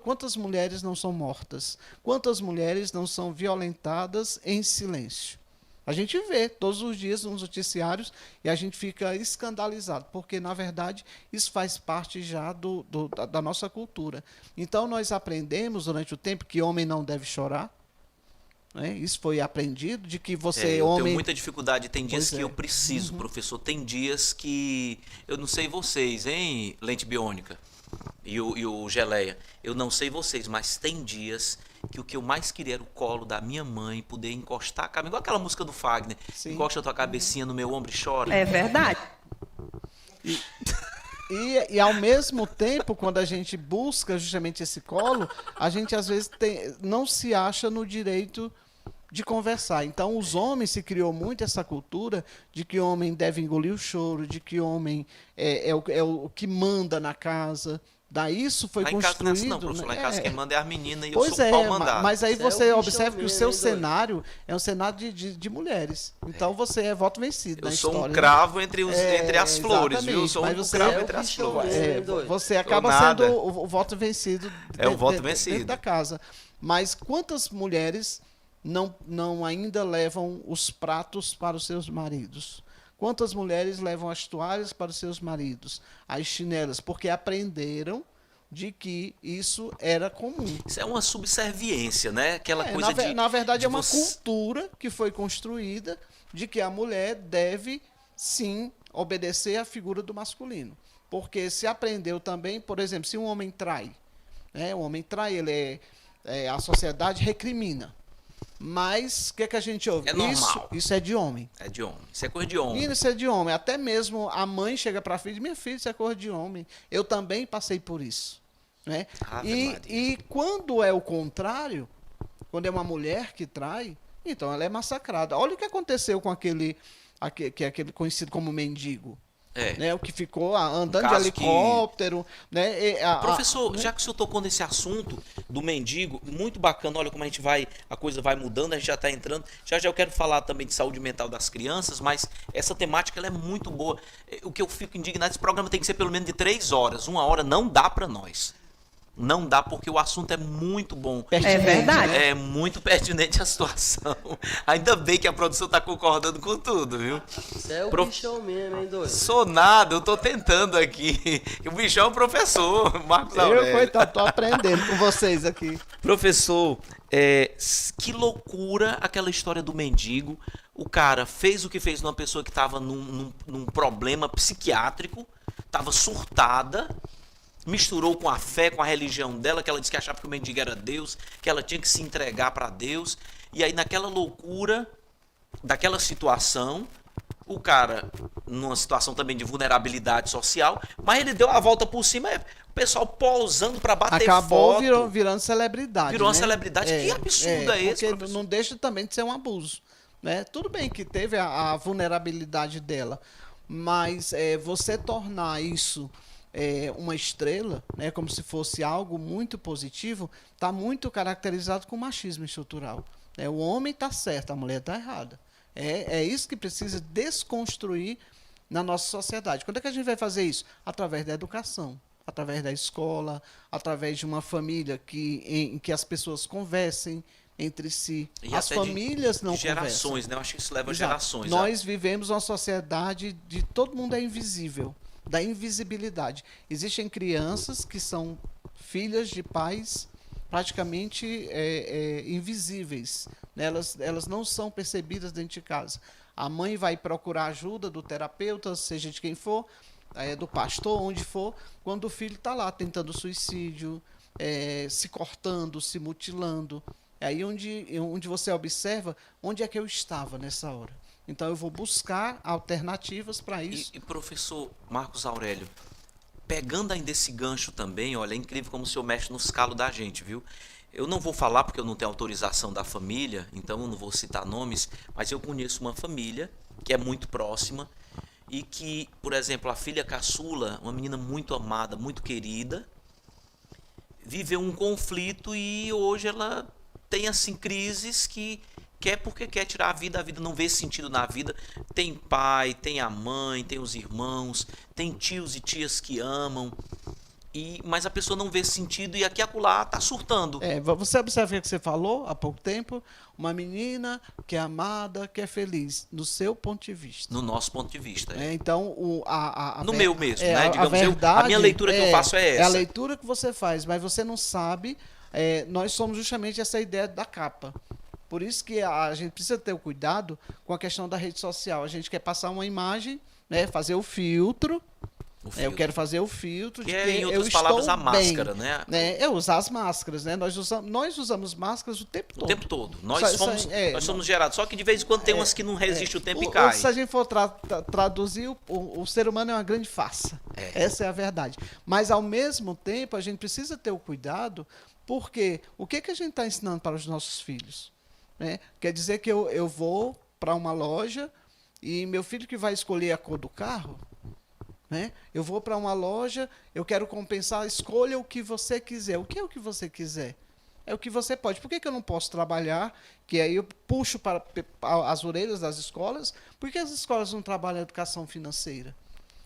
F: quantas mulheres não são mortas? Quantas mulheres não são violentadas em silêncio? A gente vê todos os dias nos noticiários e a gente fica escandalizado, porque, na verdade, isso faz parte já da nossa cultura. Então, nós aprendemos durante o tempo que homem não deve chorar. Né? Isso foi aprendido, de que você,
A: eu
F: homem...
A: tenho muita dificuldade, tem dias que eu preciso, professor, tem dias que... Eu não sei vocês, hein, lente biônica e o geleia, eu não sei vocês, mas tem dias que o que eu mais queria era o colo da minha mãe, poder encostar a cabeça, igual aquela música do Fagner,
F: Sim.
A: Encosta a tua cabecinha no meu ombro e chora.
E: É verdade.
F: E ao mesmo tempo, quando a gente busca justamente esse colo, a gente às vezes não se acha no direito de conversar. Então, os homens se criou muito essa cultura de que o homem deve engolir o choro, de que o homem é o que manda na casa. Daí isso foi
A: lá
F: construído...
A: Em casa não, professor. Lá em casa quem manda é as meninas e
F: pois
A: eu sou o pau mandado.
F: Mas aí você observa que o seu cenário é um cenário de mulheres. Então você é voto vencido na história.
A: Eu sou um cravo entre as flores, viu? Eu sou um cravo entre as flores.
F: Você acaba sendo o voto vencido
A: vencido
F: dentro da casa. Mas quantas mulheres não ainda levam os pratos para os seus maridos? Quantas mulheres levam as toalhas para os seus maridos, as chinelas, porque aprenderam de que isso era comum.
A: Isso é uma subserviência, né? Aquela coisa
F: na verdade, é uma cultura que foi construída de que a mulher deve, sim, obedecer à figura do masculino. Porque se aprendeu também, por exemplo, se um homem trai, né? O homem trai, a sociedade recrimina. Mas o que a gente ouve?
A: É normal.
F: Isso é de homem.
A: É de homem. Isso é coisa de homem.
F: Isso é de homem. Até mesmo a mãe chega para a filha e diz, minha filha, isso é coisa de homem. Eu também passei por isso. Né? E quando é o contrário, quando é uma mulher que trai, então ela é massacrada. Olha o que aconteceu com aquele conhecido como mendigo. Né, o que ficou andando de helicóptero. Né,
A: professor, já que o senhor tocou nesse assunto do mendigo, muito bacana, olha como a coisa vai mudando, a gente já está entrando. Já eu quero falar também de saúde mental das crianças, mas essa temática ela é muito boa. O que eu fico indignado, esse programa tem que ser pelo menos de 3 horas. 1 hora não dá para nós. Não dá, porque o assunto é muito bom.
G: É verdade.
A: É muito pertinente a situação. Ainda bem que a produção está concordando com tudo, viu?
H: Você é o bichão mesmo, hein, doido?
A: Sou nada, eu tô tentando aqui. O bichão é o professor, Marcos Aurélio.
F: Eu, coitado, tô aprendendo com vocês aqui.
A: Professor, que loucura aquela história do mendigo. O cara fez o que fez numa pessoa que estava num problema psiquiátrico, estava surtada, misturou com a fé, com a religião dela, que ela disse que achava que o mendigo era Deus, que ela tinha que se entregar para Deus. E aí, naquela loucura daquela situação, o cara, numa situação também de vulnerabilidade social, mas ele deu a volta por cima, o pessoal posando para bater
F: Acabou
A: foto.
F: virando celebridade.
A: Virou uma
F: né?
A: celebridade. Que absurdo é esse,
F: porque
A: professor?
F: não deixa também de ser um abuso. Né? Tudo bem que teve a vulnerabilidade dela, mas você tornar isso uma estrela, né, como se fosse algo muito positivo, está muito caracterizado com machismo estrutural. O homem está certo, a mulher está errada. É isso que precisa desconstruir na nossa sociedade. Quando é que a gente vai fazer isso? Através da educação, através da escola, através de uma família em que as pessoas conversem entre si.
A: E
F: as
A: até
F: famílias não
A: gerações,
F: conversam.
A: né? Eu acho que isso leva
F: Exato.
A: gerações.
F: Nós vivemos uma sociedade de todo mundo é invisível, da invisibilidade. Existem crianças que são filhas de pais praticamente invisíveis. Né? Elas não são percebidas dentro de casa. A mãe vai procurar ajuda do terapeuta, seja de quem for, do pastor, onde for, quando o filho está lá tentando suicídio, se cortando, se mutilando. É aí onde você observa onde é que eu estava nessa hora. Então, eu vou buscar alternativas para isso.
A: E professor Marcos Aurélio, pegando ainda esse gancho também, olha, é incrível como o senhor mexe nos calos da gente, viu? Eu não vou falar porque eu não tenho autorização da família, então eu não vou citar nomes, mas eu conheço uma família que é muito próxima e que, por exemplo, a filha caçula, uma menina muito amada, muito querida, viveu um conflito e hoje ela tem, assim, crises que quer porque quer tirar a vida não vê sentido na vida. Tem pai, tem a mãe, tem os irmãos, tem tios e tias que amam, mas a pessoa não vê sentido e aqui e acolá tá surtando.
F: Você observa o que você falou há pouco tempo? Uma menina que é amada, que é feliz, no seu ponto de vista.
A: No nosso ponto de vista.
F: Então,
A: no meu mesmo, né?
F: Digamos,
A: a minha leitura que eu faço é essa.
F: É a leitura que você faz, mas você não sabe. Nós somos justamente essa ideia da capa. Por isso que a gente precisa ter o cuidado com a questão da rede social. A gente quer passar uma imagem, né, fazer o filtro. Eu quero fazer o filtro
A: que
F: de que
A: em outras
F: eu
A: palavras,
F: estou
A: a máscara,
F: bem,
A: né?
F: Usar as máscaras, né? Nós usamos máscaras o tempo todo.
A: O tempo todo. Nós somos gerados. Só que de vez em quando tem umas que não resistem o tempo e caem.
F: Se a gente for traduzir, o ser humano é uma grande farsa. Essa é a verdade. Mas, ao mesmo tempo, a gente precisa ter o cuidado, porque o que a gente está ensinando para os nossos filhos? Quer dizer que eu vou para uma loja e meu filho que vai escolher a cor do carro, né? Eu vou para uma loja, eu quero compensar, escolha o que você quiser. O que é o que você quiser? É o que você pode. Por que eu não posso trabalhar? Que aí eu puxo para as orelhas das escolas. Por que as escolas não trabalham a educação financeira?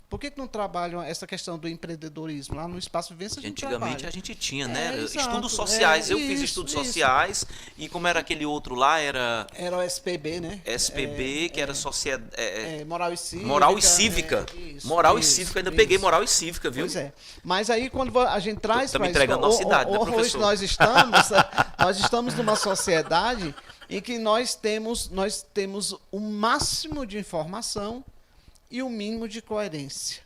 F: Por que não trabalham essa questão do empreendedorismo? Lá no Espaço Vivência a gente
A: Antigamente
F: trabalha.
A: a gente tinha, né?
F: Exato,
A: estudos sociais. Eu fiz
F: isso,
A: estudos sociais e como era aquele outro lá, era
F: o SPB, né?
A: SPB, que era sociedade...
F: Moral e Cívica.
A: Moral e Cívica. Moral e Cívica. Ainda peguei Moral e Cívica, viu?
F: Pois é. Mas aí quando a gente traz
A: para entregando a nossa idade, né, professor?
F: Nós estamos numa sociedade em que nós temos o máximo de informação e o mínimo de coerência.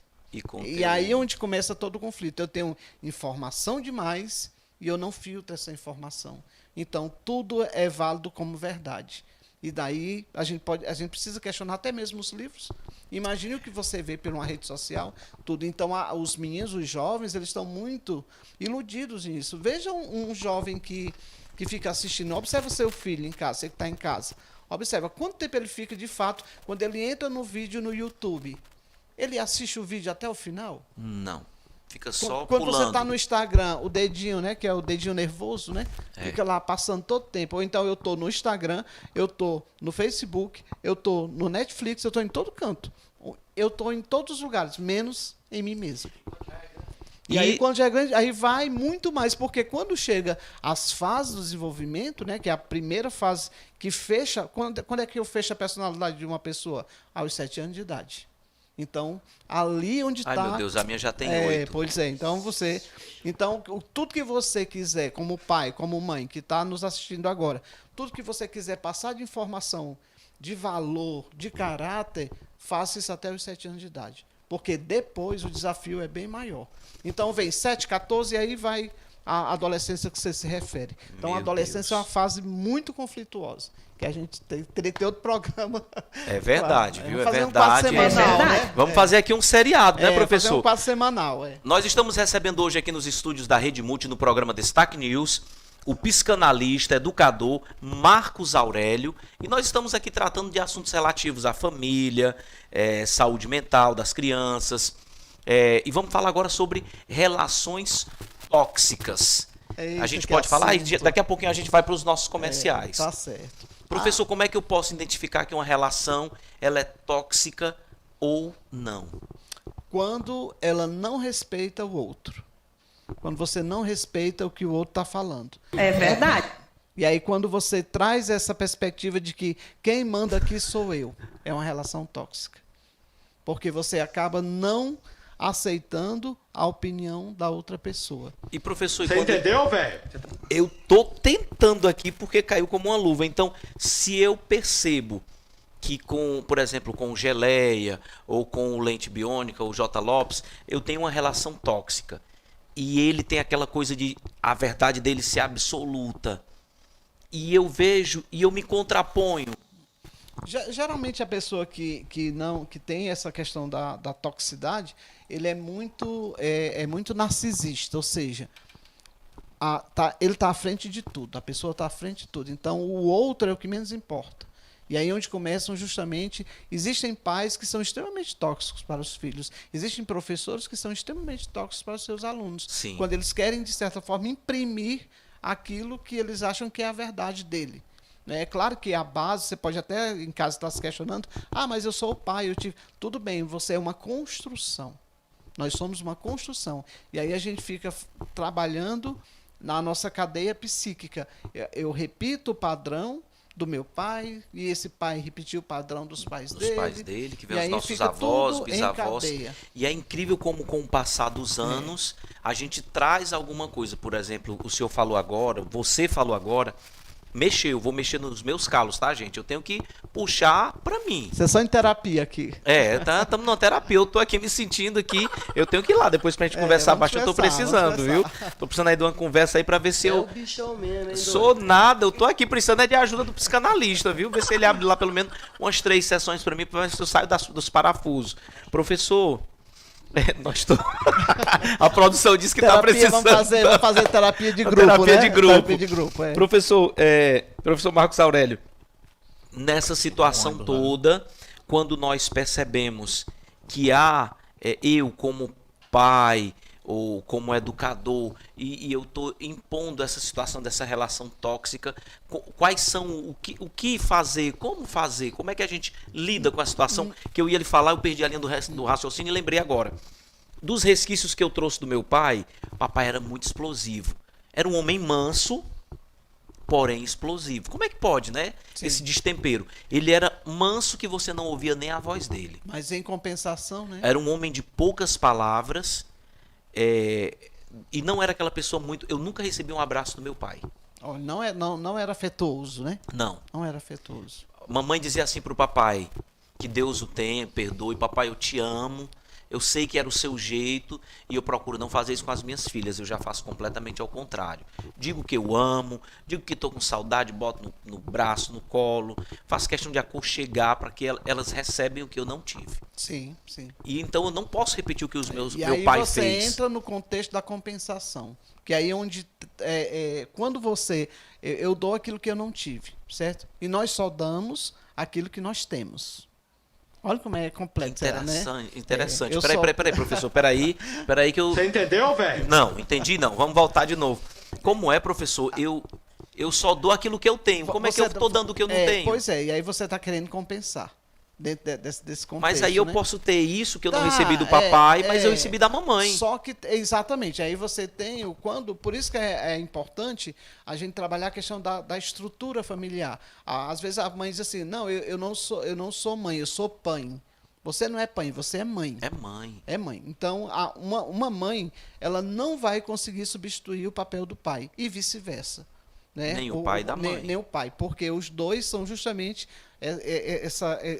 F: E aí é onde começa todo o conflito. Eu tenho informação demais e eu não filtro essa informação. Então, tudo é válido como verdade. E daí a gente precisa questionar até mesmo os livros. Imagine o que você vê por uma rede social, tudo. Então, os meninos, os jovens, eles estão muito iludidos nisso. Veja um jovem que fica assistindo. Observa seu filho em casa, você que está em casa. Observa quanto tempo ele fica de fato quando ele entra no vídeo no YouTube. Ele assiste o vídeo até o final?
A: Não. Fica só
F: Quando
A: pulando.
F: você está no Instagram, o dedinho, né, que é o dedinho nervoso, né, fica lá passando todo tempo. Ou então eu estou no Instagram, eu estou no Facebook, eu estou no Netflix, eu estou em todo canto. Eu estou em todos os lugares, menos em mim mesmo. E aí, quando já é grande, aí vai muito mais, porque quando chega as fases do desenvolvimento, né, que é a primeira fase que fecha, quando é que eu fecho a personalidade de uma pessoa? Aos 7 anos de idade. Então, ali onde está...
A: Ai, meu Deus, a minha já tem 8.
F: Pois é, então, tudo que você quiser, como pai, como mãe, que está nos assistindo agora, tudo que você quiser passar de informação, de valor, de caráter, faça isso até os 7 anos de idade. Porque depois o desafio é bem maior. Então, vem 7, 14, e aí vai a adolescência que você se refere. Então, a adolescência é uma fase muito conflituosa, que a gente teria que ter outro programa.
A: É verdade, viu?
F: Vamos fazer
A: É
F: um quadro
A: verdade.
F: semanal, né?
A: Vamos fazer aqui um seriado, né, professor?
F: Fazer um quadro semanal,
A: Nós estamos recebendo hoje aqui nos estúdios da Rede Multi, no programa Destaque News, o psicanalista, educador Marcos Aurélio, e nós estamos aqui tratando de assuntos relativos à família, saúde mental das crianças, e vamos falar agora sobre relações tóxicas. A gente pode falar, e daqui a pouquinho a gente vai para os nossos comerciais.
F: Tá certo.
A: Professor, como é que eu posso identificar que uma relação ela é tóxica ou não?
F: Quando ela não respeita o outro. Quando você não respeita o que o outro está falando.
G: É verdade.
F: E aí, quando você traz essa perspectiva de que quem manda aqui sou eu, é uma relação tóxica. Porque você acaba não aceitando a opinião da outra pessoa.
A: E professor,
I: você entendeu, velho?
A: Eu tô tentando aqui porque caiu como uma luva. Então, se eu percebo que por exemplo, com geleia ou com o Lente Biônica, ou J. Lopes, eu tenho uma relação tóxica. E ele tem aquela coisa de a verdade dele ser absoluta. E eu vejo e eu me contraponho.
F: Geralmente a pessoa que tem essa questão da toxicidade, ele é muito narcisista, ou seja, ele está à frente de tudo, a pessoa está à frente de tudo. Então o outro é o que menos importa. E aí onde começam justamente, existem pais que são extremamente tóxicos para os filhos, existem professores que são extremamente tóxicos para os seus alunos.
A: Sim.
F: Quando eles querem, de certa forma, imprimir aquilo que eles acham que é a verdade dele. É claro que a base, você pode até em casa estar se questionando, mas eu sou o pai, tudo bem, você é uma construção. Nós somos uma construção. E aí a gente fica trabalhando na nossa cadeia psíquica. Eu repito o padrão do meu pai, e esse pai repetiu o padrão dos pais dele.
A: Que vem os nossos avós, bisavós. E é incrível como, com o passar dos anos, a gente traz alguma coisa. Por exemplo, o senhor falou agora, você falou agora, eu vou mexer nos meus calos, tá, gente? Eu tenho que puxar pra mim.
F: Vocês são em terapia aqui.
A: Estamos numa terapia. Eu tô aqui me sentindo aqui. Eu tenho que ir lá depois pra gente conversar bastante. Eu tô precisando, viu? Tô precisando aí de uma conversa aí pra ver se eu...
H: o bichão mesmo, hein,
A: sou nada. Eu tô aqui precisando de ajuda do psicanalista, viu? Ver se ele abre lá pelo menos umas 3 sessões pra mim, pra ver se eu saio dos parafusos. Professor... A produção disse que está precisando.
F: Vamos fazer terapia de grupo,
A: terapia de grupo.
F: Terapia de grupo,
A: Professor Marcos Aurélio, nessa situação toda, quando nós percebemos que eu como pai ou como educador e eu estou impondo essa situação dessa relação tóxica, quais são o que fazer, como é que a gente lida com a situação que eu ia lhe falar, eu perdi a linha do raciocínio e lembrei agora. Dos resquícios que eu trouxe do meu pai, o papai era muito explosivo. Era um homem manso, porém explosivo. Como é que pode, né? Sim. Esse destempero. Ele era manso que você não ouvia nem a voz dele.
F: Mas em compensação, né?
A: Era um homem de poucas palavras, e não era aquela pessoa muito... Eu nunca recebi um abraço do meu pai.
F: Não era afetuoso, né?
A: Não.
F: Não era afetuoso.
A: Mamãe dizia assim pro papai, que Deus o tenha, perdoe, papai, eu te amo, eu sei que era o seu jeito e eu procuro não fazer isso com as minhas filhas. Eu já faço completamente ao contrário. Digo que eu amo, digo que estou com saudade, boto no braço, no colo. Faço questão de aconchegar para que elas recebem o que eu não tive.
F: Sim, sim.
A: E então eu não posso repetir o que meu
F: aí
A: pai
F: você
A: fez.
F: entra no contexto da compensação. Que aí é onde, quando você... Eu dou aquilo que eu não tive, certo? E nós só damos aquilo que nós temos. Olha como é complexo,
A: Interessante,
F: né?
A: interessante. Peraí, professor, peraí que eu...
G: Você entendeu, velho?
A: Não, entendi não. Vamos voltar de novo. Como é, professor? Eu só dou aquilo que eu tenho. Como é que eu estou dando o que eu não tenho?
F: Pois é, e aí você está querendo compensar dentro desse contexto.
A: Mas aí eu
F: né?
A: posso ter isso que eu não recebi do papai, mas eu recebi da mamãe.
F: Só que, exatamente, aí você tem por isso que é importante a gente trabalhar a questão da estrutura familiar. Às vezes a mãe diz assim, não, eu não sou mãe, eu sou pai. Você não é pai, você é mãe.
A: É mãe.
F: É mãe. Então, uma mãe, ela não vai conseguir substituir o papel do pai e vice-versa. Né?
A: Nem o pai da mãe.
F: Nem o pai, porque os dois são justamente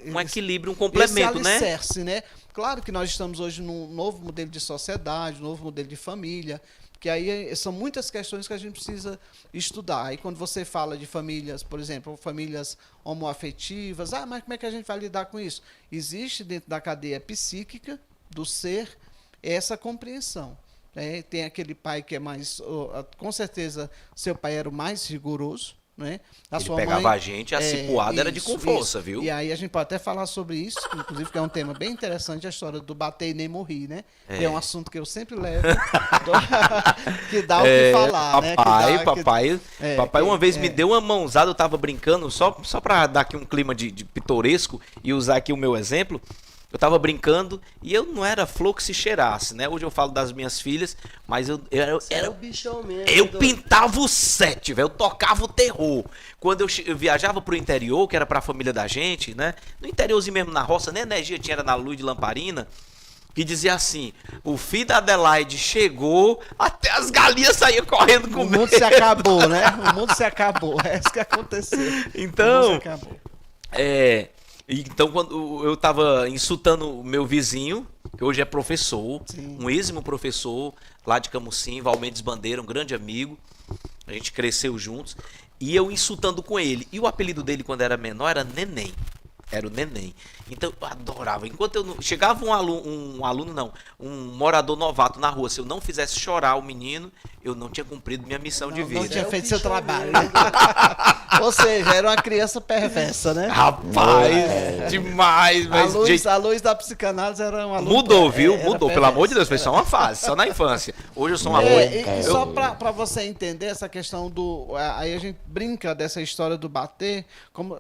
A: um equilíbrio, um complemento,
F: esse alicerce, né? Claro que nós estamos hoje num novo modelo de sociedade, novo modelo de família, que aí são muitas questões que a gente precisa estudar. Aí quando você fala de famílias, por exemplo, famílias homoafetivas, mas como é que a gente vai lidar com isso? Existe dentro da cadeia psíquica do ser essa compreensão. Tem aquele pai que é mais... Com certeza, seu pai era o mais rigoroso. Né?
A: Ele pegava a gente, a cipuada era com força, viu?
F: E aí a gente pode até falar sobre isso, inclusive que é um tema bem interessante, a história do bater e nem morrer, né? É um assunto que eu sempre levo, que dá o que falar,
A: Papai uma vez me deu uma mãozada, eu tava brincando, só pra dar aqui um clima de pitoresco e usar aqui o meu exemplo. Eu tava brincando e eu não era flor que se cheirasse, né? Hoje eu falo das minhas filhas, mas eu era
H: o bichão mesmo.
A: Eu pintava o set, velho. Eu tocava o terror. Quando eu viajava pro interior, que era pra família da gente, né? No interiorzinho mesmo, na roça, nem energia tinha, era na luz de lamparina. Que dizia assim, o filho da Adelaide chegou, até as galinhas saíam correndo com medo.
F: O mundo se acabou, né? O mundo se acabou. É isso que aconteceu.
A: Então,
F: o mundo se acabou.
A: Então, quando eu tava insultando o meu vizinho, que hoje é professor, um eximo professor lá de Camusim, Valmendes Bandeira, um grande amigo, a gente cresceu juntos, e eu insultando com ele. E o apelido dele, quando era menor, era Neném. Era o Neném. Então eu adorava. Enquanto eu não... Chegava um morador novato na rua, se eu não fizesse chorar o menino, eu não tinha cumprido minha missão de vida.
F: Não tinha feito seu trabalho. Ou seja, era uma criança perversa, né?
A: Rapaz, demais. Mas
F: a luz da psicanálise era uma luz...
A: Mudou, viu? Mudou, pelo amor de Deus. Foi só uma fase, só na infância. Hoje eu sou uma boa.
F: E só pra você entender essa questão do... Aí a gente brinca dessa história do bater,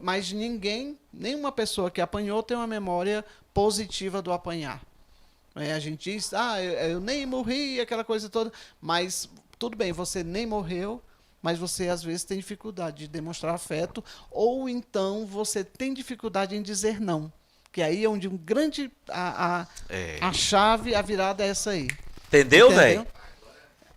F: mas nenhuma pessoa que apanhou tem uma memória positiva do apanhar. A gente diz, eu nem morri, aquela coisa toda, mas tudo bem, você nem morreu, mas você às vezes tem dificuldade de demonstrar afeto, ou então você tem dificuldade em dizer não, que aí é onde um grande, a chave, a virada é essa aí.
A: Entendeu, velho?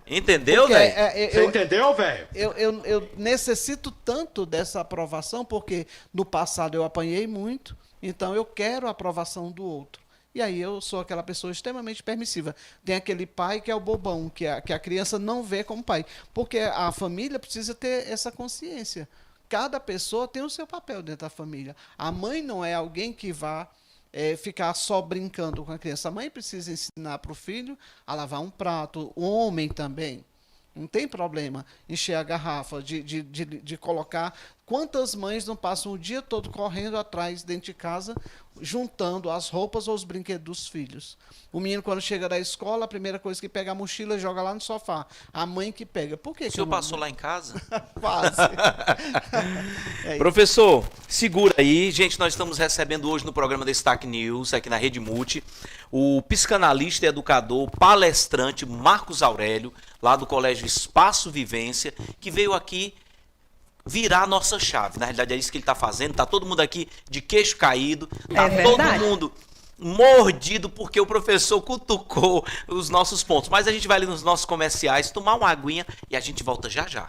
A: Entendeu, velho?
G: Você entendeu, velho?
F: Eu necessito tanto dessa aprovação, porque no passado eu apanhei muito, então eu quero a aprovação do outro. E aí eu sou aquela pessoa extremamente permissiva. Tem aquele pai que é o bobão, que a criança não vê como pai. Porque a família precisa ter essa consciência. Cada pessoa tem o seu papel dentro da família. A mãe não é alguém que vá ficar só brincando com a criança. A mãe precisa ensinar para o filho a lavar um prato. O homem também. Não tem problema encher a garrafa, de colocar... Quantas mães não passam o dia todo correndo atrás, dentro de casa, juntando as roupas ou os brinquedos dos filhos? O menino, quando chega da escola, a primeira coisa que pega a mochila e joga lá no sofá. A mãe que pega. Por que
A: o senhor passou lá em casa?
F: Quase.
A: Professor, segura aí. Gente, nós estamos recebendo hoje no programa Destaque News, aqui na Rede Multi, o psicanalista e educador, palestrante Marcos Aurélio, lá do Colégio Espaço Vivência, que veio aqui virar a nossa chave. Na realidade é isso que ele está fazendo. Tá todo mundo aqui de queixo caído. Tá todo mundo mordido porque o professor cutucou os nossos pontos. Mas a gente vai ali nos nossos comerciais, tomar uma aguinha e a gente volta já já.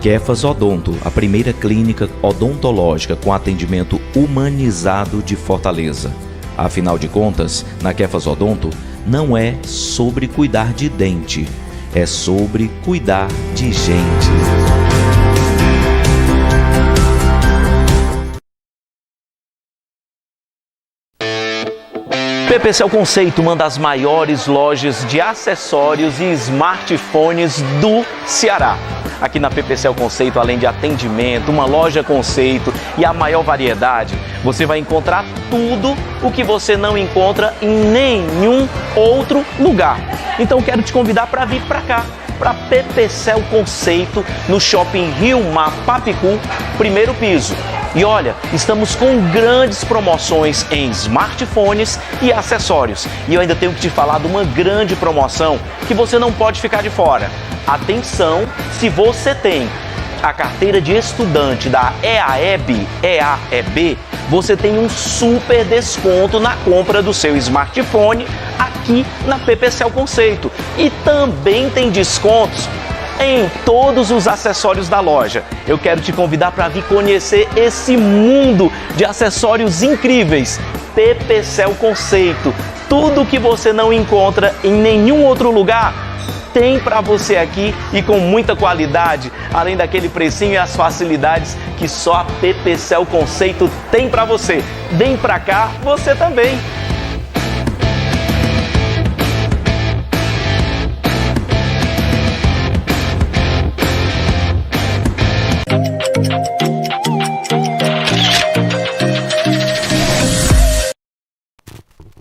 A: Kefas Odonto, a primeira clínica odontológica com atendimento humanizado de Fortaleza. Afinal de contas, na Kefas Odonto, não é sobre cuidar de dente, é sobre cuidar de gente. PPCL Conceito, uma das maiores lojas de acessórios e smartphones do Ceará. Aqui na PPCL Conceito, além de atendimento, uma loja conceito e a maior variedade, você vai encontrar tudo o que você não encontra em nenhum outro lugar. Então quero te convidar para vir para cá, para PPCL Conceito, no Shopping Rio Mar Papicu, primeiro piso. E olha, estamos com grandes promoções em smartphones e acessórios. E eu ainda tenho que te falar de uma grande promoção que você não pode ficar de fora. Atenção, se você tem a carteira de estudante da EAEB, você tem um super desconto na compra do seu smartphone aqui na PPCL Conceito. E também tem descontos em todos os acessórios da loja. Eu quero te convidar para vir conhecer esse mundo de acessórios incríveis. PPCL Conceito. Tudo que você não encontra em nenhum outro lugar tem para você aqui e com muita qualidade, além daquele precinho e as facilidades que só a PPCL Conceito tem para você. Vem para cá, você também.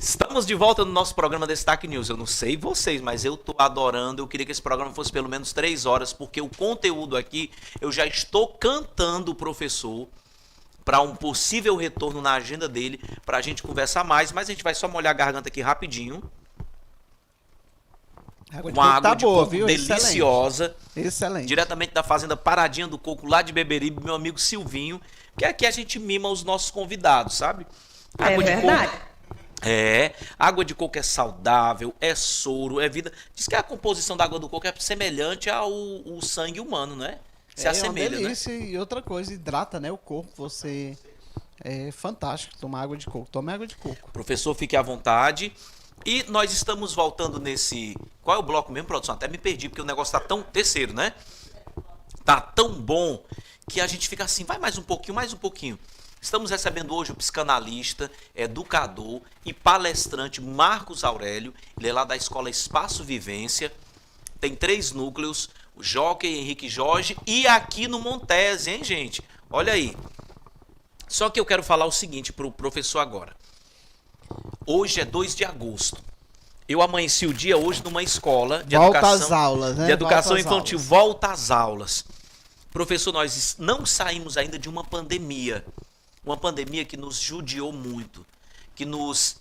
A: Estamos de volta no nosso programa Destaque News. Eu não sei vocês, mas eu tô adorando. Eu queria que esse programa fosse pelo menos 3 horas, porque o conteúdo aqui, eu já estou cantando o professor para um possível retorno na agenda dele, para a gente conversar mais, mas a gente vai só molhar a garganta aqui rapidinho. Com a água de coco deliciosa.
F: Excelente.
A: Diretamente da Fazenda Paradinha do Coco, lá de Beberibe, meu amigo Silvinho, que aqui a gente mima os nossos convidados, sabe? Água de coco. Água de coco é saudável, é soro, é vida. Diz que a composição da água do coco é semelhante ao sangue humano, né? Se assemelha,
F: uma delícia,
A: né?
F: E outra coisa, hidrata, né, o corpo. Você é fantástico tomar água de coco. Tome água de coco.
A: Professor, fique à vontade. E nós estamos voltando nesse... Qual é o bloco mesmo, produção? Até me perdi, porque o negócio tá tão... Terceiro, né? Tá tão bom que a gente fica assim, vai mais um pouquinho, mais um pouquinho. Estamos recebendo hoje o psicanalista, educador e palestrante Marcos Aurélio. Ele é lá da Escola Espaço Vivência. Tem 3 núcleos, o Jockey, Henrique Jorge e aqui no Montese, hein, gente? Olha aí. Só que eu quero falar o seguinte para o professor agora. Hoje é 2 de agosto. Eu amanheci o dia hoje numa escola de educação,
F: às aulas, né?
A: De educação infantil. Volta às aulas. Professor, nós não saímos ainda de uma pandemia. Uma pandemia que nos judiou muito, que nos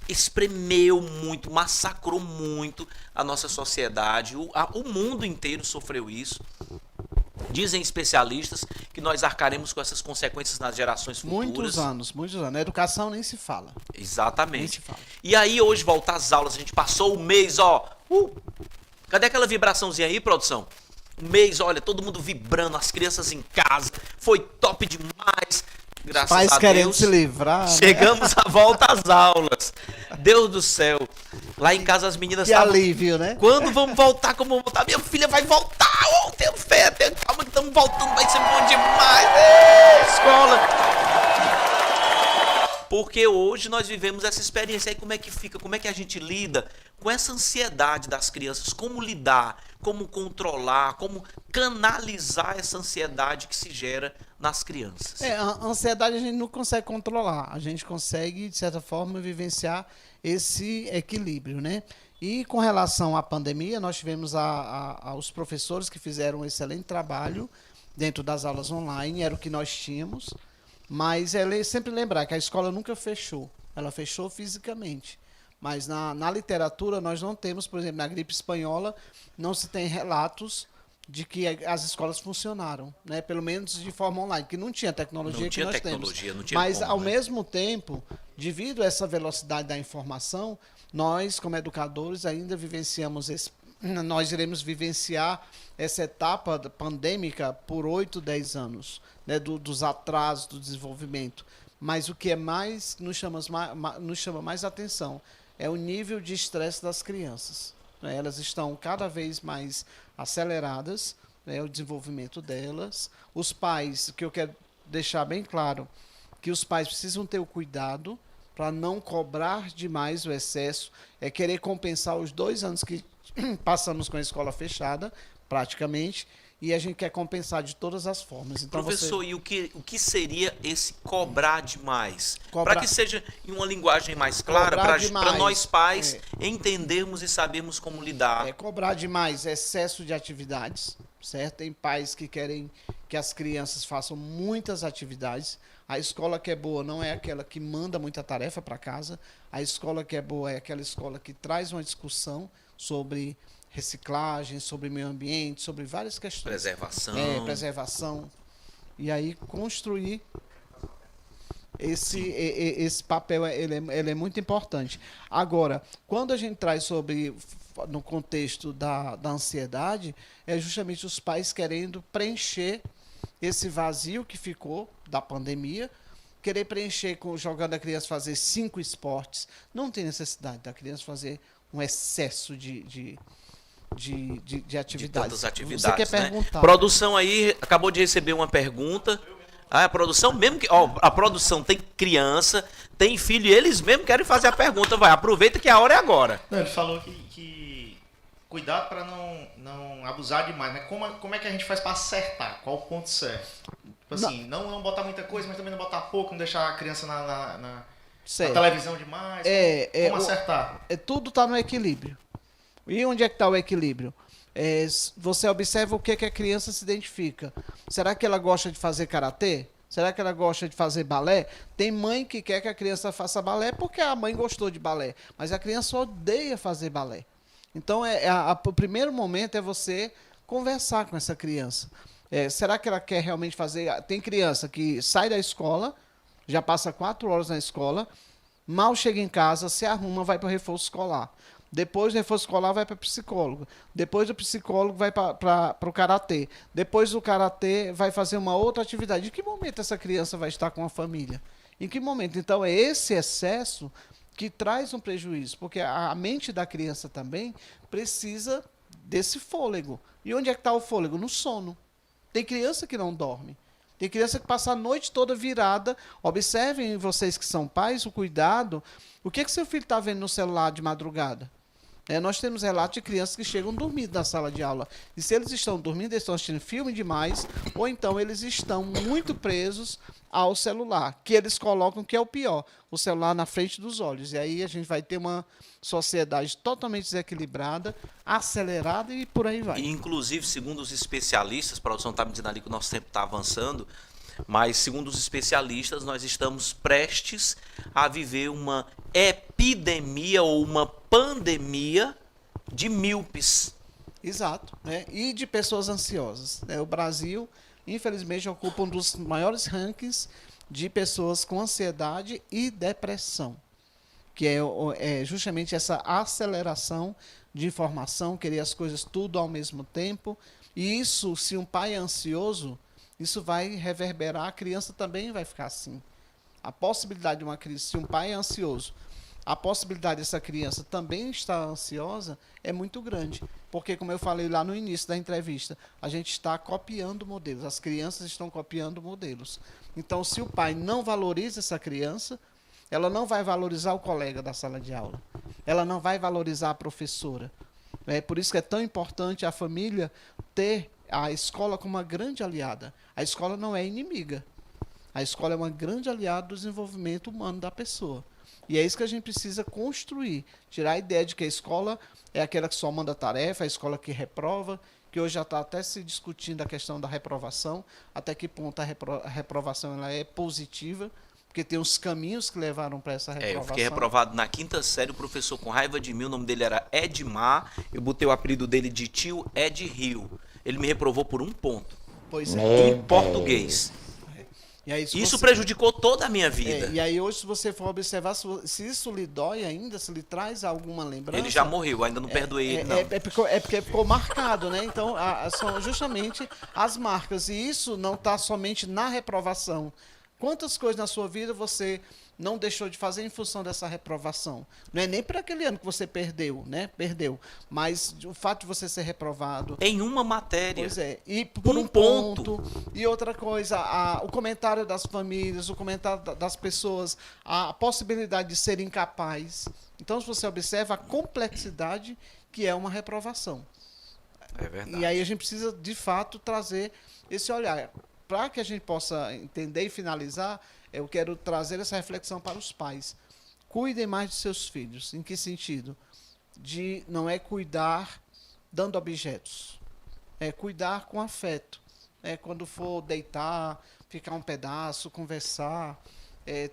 A: espremeu muito, massacrou muito a nossa sociedade. O mundo inteiro sofreu isso. Dizem especialistas que nós arcaremos com essas consequências nas gerações futuras.
F: Muitos anos. A educação nem se fala.
A: Exatamente.
F: Nem se fala.
A: E aí hoje volta às aulas, a gente passou o mês, cadê aquela vibraçãozinha aí, produção? Um mês, olha, todo mundo vibrando, as crianças em casa, foi top demais, graças a Deus.
F: Pais querendo se livrar.
A: Chegamos à volta às aulas. Deus do céu. Lá em casa as meninas
F: estavam... Que alívio, né?
A: Quando vamos voltar, como vamos voltar? Minha filha vai voltar, tenho fé, tenho calma que estamos voltando, vai ser bom demais. Escola. Porque hoje nós vivemos essa experiência. Aí como é que fica? Como é que a gente lida com essa ansiedade das crianças? Como lidar? Como controlar? Como canalizar essa ansiedade que se gera nas crianças?
F: A ansiedade a gente não consegue controlar. A gente consegue, de certa forma, vivenciar esse equilíbrio, né? E com relação à pandemia, nós tivemos os professores que fizeram um excelente trabalho dentro das aulas online, era o que nós tínhamos. Mas sempre lembrar que a escola nunca fechou, ela fechou fisicamente. Mas na literatura nós não temos, por exemplo, na gripe espanhola, não se tem relatos de que as escolas funcionaram, né? Pelo menos de forma online, que não tinha tecnologia que nós temos. Mas, ao mesmo tempo, devido a essa velocidade da informação, nós, como educadores, ainda vivenciamos nós iremos vivenciar essa etapa pandêmica por 8, 10 anos, né, dos atrasos do desenvolvimento. Mas o que é mais nos chama mais atenção é o nível de estresse das crianças. Né? Elas estão cada vez mais aceleradas, né, o desenvolvimento delas. Os pais, que eu quero deixar bem claro, que os pais precisam ter o cuidado para não cobrar demais o excesso, é querer compensar os 2 anos que passamos com a escola fechada, praticamente, e a gente quer compensar de todas as formas. Então,
A: professor, e o que seria esse cobrar demais? Para que seja em uma linguagem mais clara, para nós pais entendermos e sabermos como lidar.
F: Cobrar demais, excesso de atividades, certo? Tem pais que querem que as crianças façam muitas atividades. A escola que é boa não é aquela que manda muita tarefa para casa. A escola que é boa é aquela escola que traz uma discussão sobre reciclagem, sobre meio ambiente, sobre várias questões.
A: Preservação.
F: Preservação. E aí construir esse papel, ele é muito importante. Agora, quando a gente traz no contexto da ansiedade, é justamente os pais querendo preencher esse vazio que ficou da pandemia, querer preencher jogando a criança fazer 5 esportes. Não tem necessidade da criança fazer um excesso de atividades.
A: De tantas atividades.
F: Você quer perguntar?
A: Produção aí acabou de receber uma pergunta. A produção mesmo que. A produção tem criança, tem filho, e eles mesmo querem fazer a pergunta. Vai, aproveita que a hora é agora.
I: Não, ele falou que cuidado para não abusar demais, né? Como é que a gente faz para acertar? Qual o ponto certo? Tipo assim, não botar muita coisa, mas também não botar pouco, não deixar a criança na televisão demais. Como acertar?
F: Tudo está no equilíbrio. E onde é que está o equilíbrio? Você observa o que a criança se identifica. Será que ela gosta de fazer karatê? Será que ela gosta de fazer balé? Tem mãe que quer que a criança faça balé porque a mãe gostou de balé, mas a criança odeia fazer balé. Então, o primeiro momento é você conversar com essa criança. Será que ela quer realmente fazer... Tem criança que sai da escola, já passa 4 horas na escola, mal chega em casa, se arruma, vai para o reforço escolar. Depois do reforço escolar vai para o psicólogo. Depois do psicólogo vai para o karatê. Depois do karatê vai fazer uma outra atividade. Em que momento essa criança vai estar com a família? Em que momento? Então, é esse excesso que traz um prejuízo, porque a mente da criança também precisa desse fôlego. E onde é que está o fôlego? No sono. Tem criança que não dorme. Tem criança que passa a noite toda virada. Observem vocês que são pais o cuidado. O que seu filho está vendo no celular de madrugada? Nós temos relatos de crianças que chegam dormindo na sala de aula. E se eles estão dormindo, eles estão assistindo filme demais, ou então eles estão muito presos ao celular, que eles colocam, que é o pior, o celular na frente dos olhos. E aí a gente vai ter uma sociedade totalmente desequilibrada, acelerada e por aí vai.
A: E, inclusive, segundo os especialistas, a produção está me dizendo ali que o nosso tempo está avançando, mas, segundo os especialistas, nós estamos prestes a viver uma epidemia ou uma pandemia de míopes.
F: Exato. E de pessoas ansiosas. O Brasil, infelizmente, ocupa um dos maiores rankings de pessoas com ansiedade e depressão, que é justamente essa aceleração de informação, querer as coisas tudo ao mesmo tempo. E isso, se um pai é ansioso, isso vai reverberar, a criança também vai ficar assim. A possibilidade de uma criança, se um pai é ansioso, a possibilidade dessa criança também estar ansiosa é muito grande. Porque, como eu falei lá no início da entrevista, a gente está copiando modelos, as crianças estão copiando modelos. Então, se o pai não valoriza essa criança, ela não vai valorizar o colega da sala de aula, ela não vai valorizar a professora. Por isso que é tão importante a família ter a escola como uma grande aliada. A escola não é inimiga. A escola é uma grande aliada do desenvolvimento humano da pessoa. E é isso que a gente precisa construir. Tirar a ideia de que a escola é aquela que só manda tarefa, a escola que reprova, que hoje já está até se discutindo a questão da reprovação, até que ponto a reprovação ela é positiva, porque tem uns caminhos que levaram para essa reprovação.
A: Eu fiquei reprovado na 5ª série, o professor com raiva de mim, o nome dele era Edmar, eu botei o apelido dele de tio Ed Rio. Ele me reprovou por 1 ponto.
F: Pois é.
A: Em português.
F: E aí,
A: Isso prejudicou toda a minha vida.
F: E aí hoje, se você for observar, se isso lhe dói ainda, se lhe traz alguma lembrança...
A: Ele já morreu, ainda não perdoei ele, não.
F: Porque ficou marcado, né? Então, são justamente as marcas. E isso não está somente na reprovação. Quantas coisas na sua vida você não deixou de fazer em função dessa reprovação? Não é nem para aquele ano que você perdeu, né? Perdeu. Mas o fato de você ser reprovado...
A: Em uma matéria.
F: Pois é. E por um ponto. E outra coisa, o comentário das famílias, o comentário das pessoas, a possibilidade de ser incapaz. Então, se você observa a complexidade que é uma reprovação.
A: É verdade.
F: E aí a gente precisa, de fato, trazer esse olhar. Para que a gente possa entender e finalizar, eu quero trazer essa reflexão para os pais. Cuidem mais de seus filhos. Em que sentido? Não é cuidar dando objetos. É cuidar com afeto. Quando for deitar, ficar um pedaço, conversar,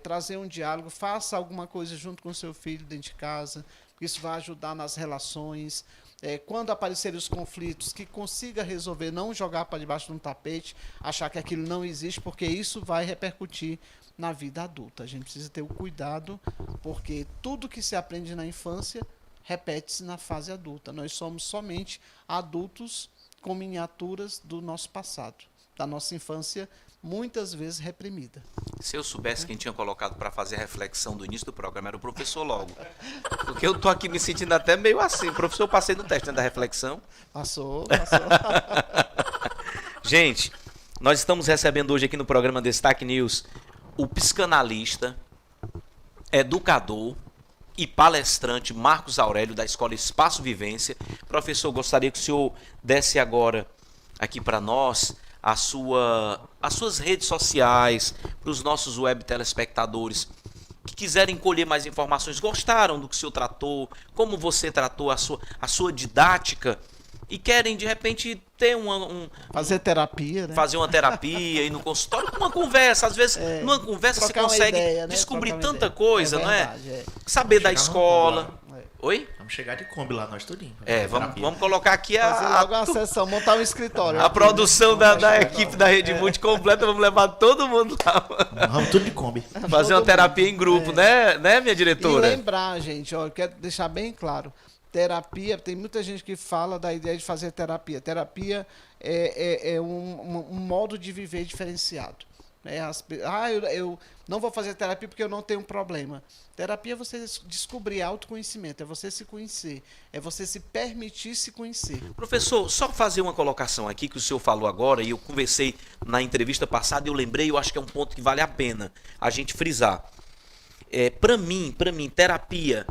F: trazer um diálogo, faça alguma coisa junto com seu filho dentro de casa. Isso vai ajudar nas relações. Quando aparecerem os conflitos, que consiga resolver, não jogar para debaixo de um tapete, achar que aquilo não existe, porque isso vai repercutir na vida adulta. A gente precisa ter o cuidado, porque tudo que se aprende na infância repete-se na fase adulta. Nós somos somente adultos com miniaturas do nosso passado, da nossa infância, muitas vezes reprimida.
A: Se eu soubesse quem tinha colocado para fazer a reflexão do início do programa, era o professor logo. Porque eu tô aqui me sentindo até meio assim. Professor, eu passei no teste, né, da reflexão.
F: Passou.
A: Gente, nós estamos recebendo hoje aqui no programa Destaque News o psicanalista, educador e palestrante Marcos Aurélio, da Escola Espaço Vivência. Professor, gostaria que o senhor desse agora aqui para nós as suas redes sociais, para os nossos web telespectadores que quiserem colher mais informações, gostaram do que o senhor tratou, como você tratou a sua didática e querem, de repente, ter
F: fazer terapia, né?
A: Fazer uma terapia, ir no consultório, uma conversa. Às vezes, numa conversa você consegue
F: ideia, né?
A: descobrir tanta coisa,
F: verdade,
A: não é? Saber da escola. Oi?
I: Vamos chegar de Kombi lá, nós tudinho.
A: Vamos colocar aqui
F: fazer logo uma sessão, montar um escritório.
A: A produção da equipe da Rede Multi completa, vamos levar todo mundo lá.
I: Vamos tudo de Kombi.
A: Fazer uma terapia em grupo, né, minha diretora?
F: E lembrar, gente, eu quero deixar bem claro, terapia, tem muita gente que fala da ideia de fazer terapia. Terapia é um modo de viver diferenciado. Eu não vou fazer terapia porque eu não tenho um problema. Terapia é você descobrir autoconhecimento, é você se conhecer, é você se permitir se conhecer.
A: Professor, só fazer uma colocação aqui que o senhor falou agora, e eu conversei na entrevista passada e eu lembrei, eu acho que é um ponto que vale a pena a gente frisar. Para mim, terapia,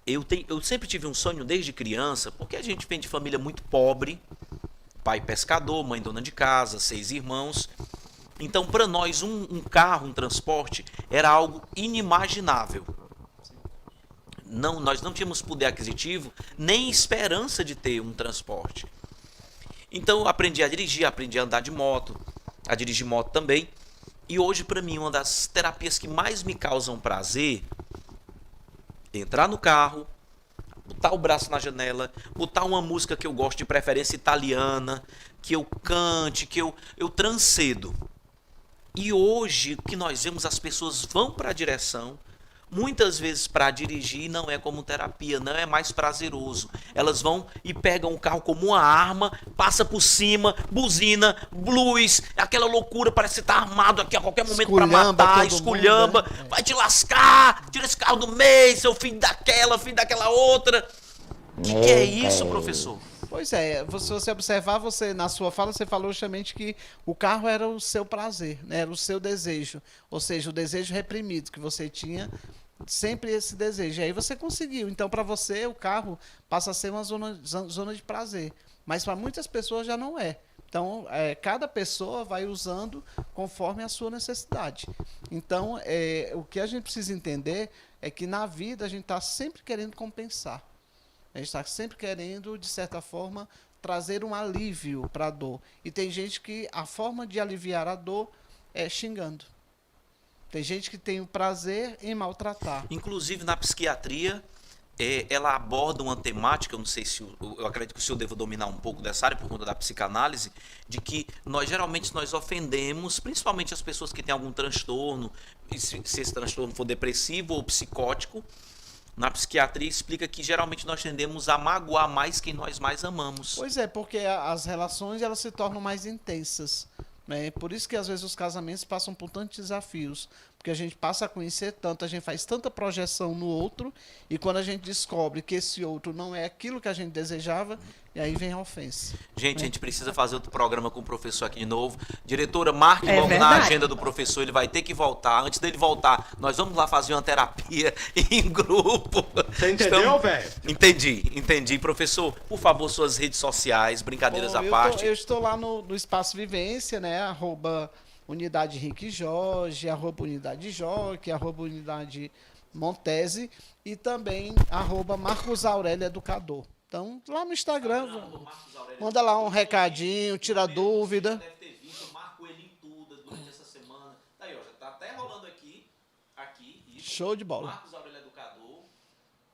A: eu sempre tive um sonho desde criança, porque a gente vem de família muito pobre, pai pescador, mãe dona de casa, 6 irmãos. Então, para nós, um carro, um transporte, era algo inimaginável. Nós não tínhamos poder aquisitivo, nem esperança de ter um transporte. Então, eu aprendi a dirigir, aprendi a andar de moto, a dirigir moto também. E hoje, para mim, uma das terapias que mais me causam prazer é entrar no carro, botar o braço na janela, botar uma música que eu gosto, de preferência italiana, que eu cante, que eu transcedo. E hoje, o que nós vemos, as pessoas vão para a direção, muitas vezes para dirigir, não é como terapia, não é mais prazeroso. Elas vão e pegam o carro como uma arma, passa por cima, buzina, luz, aquela loucura, parece que você tá armado aqui a qualquer momento para matar, esculhamba, mundo, né? Vai te lascar, tira esse carro do meio, seu filho daquela outra. O que é isso, professor?
F: Pois é, se você observar, na sua fala, você falou justamente que o carro era o seu prazer, né? Era o seu desejo, ou seja, o desejo reprimido que você tinha, sempre esse desejo. E aí você conseguiu. Então, para você, o carro passa a ser uma zona de prazer, mas para muitas pessoas já não é. Então, cada pessoa vai usando conforme a sua necessidade. Então, o que a gente precisa entender é que na vida a gente está sempre querendo compensar. A gente está sempre querendo, de certa forma, trazer um alívio para a dor. E tem gente que a forma de aliviar a dor é xingando. Tem gente que tem o prazer em maltratar.
A: Inclusive, na psiquiatria, ela aborda uma temática, eu não sei se eu acredito que o senhor deva dominar um pouco dessa área por conta da psicanálise, de que geralmente nós ofendemos, principalmente as pessoas que têm algum transtorno, se esse transtorno for depressivo ou psicótico. Na psiquiatria explica que geralmente nós tendemos a magoar mais quem nós mais amamos.
F: Pois é, porque as relações elas se tornam mais intensas, né? Por isso que às vezes os casamentos passam por tantos desafios, porque a gente passa a conhecer tanto, a gente faz tanta projeção no outro, e quando a gente descobre que esse outro não é aquilo que a gente desejava, e aí vem a ofensa.
A: Gente,
F: né?
A: a gente precisa fazer outro programa com o professor aqui de novo. Diretora, marque logo na agenda do professor, ele vai ter que voltar. Antes dele voltar, nós vamos lá fazer uma terapia em grupo.
G: Você entendeu, velho?
A: Entendi. Professor, por favor, suas redes sociais, brincadeiras à parte.
F: Eu estou lá no Espaço Vivência, né? @Unidade Henrique Jorge, @Unidade Joque, @Unidade Montese e também @Marcos Aurélio Educador. Então, lá no Instagram, manda lá um recadinho, tira dúvida.
A: Deve ter visto, eu marco ele em tudo durante essa semana. Tá aí, ó, já tá até rolando aqui. Isso.
F: Show de bola.
A: Marcos Aurélio Educador,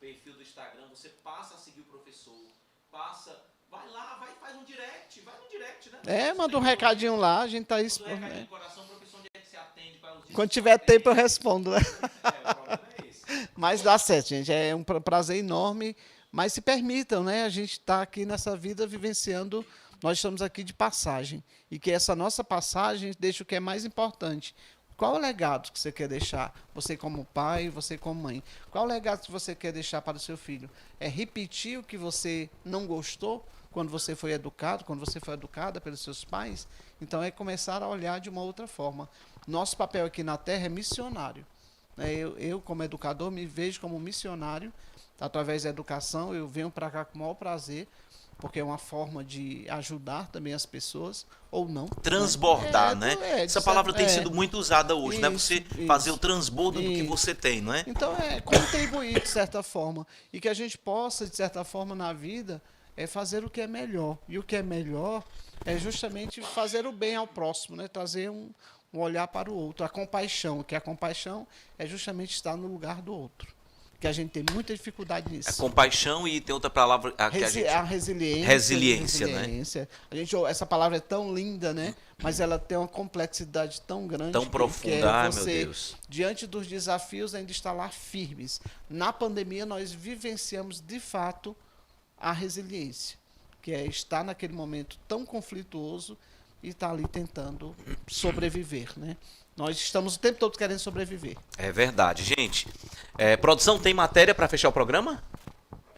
A: perfil do Instagram, você passa a seguir o professor, vai lá, faz um direct, vai no direct, né?
F: Manda um recadinho lá, a gente tá aí.
A: Manda um recadinho do coração, professor, onde é que você atende?
F: Quando tiver tempo eu respondo, né?
A: O problema é esse.
F: Mas dá certo, gente, é um prazer enorme. Mas se permitam, né? A gente está aqui nessa vida vivenciando, nós estamos aqui de passagem. E que essa nossa passagem deixa o que é mais importante. Qual o legado que você quer deixar? Você como pai, você como mãe. Qual o legado que você quer deixar para o seu filho? É repetir o que você não gostou quando você foi educado, quando você foi educada pelos seus pais? Então é começar a olhar de uma outra forma. Nosso papel aqui na Terra é missionário. Eu como educador, me vejo como missionário. Através da educação, eu venho para cá com o maior prazer, porque é uma forma de ajudar também as pessoas, ou não.
A: Transbordar, né? Essa palavra tem sido muito usada hoje, né? Você fazer o transbordo do que você tem, não é?
F: Então, contribuir de certa forma. E que a gente possa, de certa forma, na vida, fazer o que é melhor. E o que é melhor é justamente fazer o bem ao próximo, né? Trazer um olhar para o outro. A compaixão, que a compaixão é justamente estar no lugar do outro. Que a gente tem muita dificuldade nisso.
A: A compaixão e tem outra palavra que a gente...
F: A resiliência.
A: Resiliência, né?
F: Essa palavra é tão linda, né? Mas ela tem uma complexidade tão grande.
A: Tão profunda, meu Deus.
F: Diante dos desafios, ainda está lá firmes. Na pandemia, nós vivenciamos, de fato, a resiliência. Que é estar naquele momento tão conflituoso e estar ali tentando sobreviver, né? Nós estamos o tempo todo querendo sobreviver.
A: É verdade, gente. Produção, tem matéria para fechar o programa?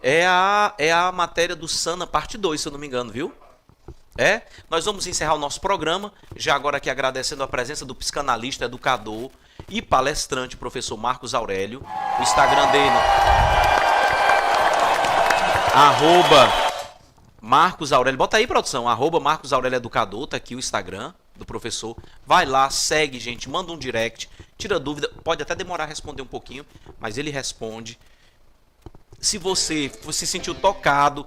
A: É a matéria do Sana, parte 2, se eu não me engano, viu? Nós vamos encerrar o nosso programa, já agora aqui agradecendo a presença do psicanalista, educador e palestrante, professor Marcos Aurélio. O Instagram dele, @Marcos Aurélio. Bota aí, produção, @Marcos Aurélio Educador, tá aqui o Instagram do professor. Vai lá, segue, gente, manda um direct, tira dúvida, pode até demorar a responder um pouquinho, mas ele responde. Se você se sentiu tocado,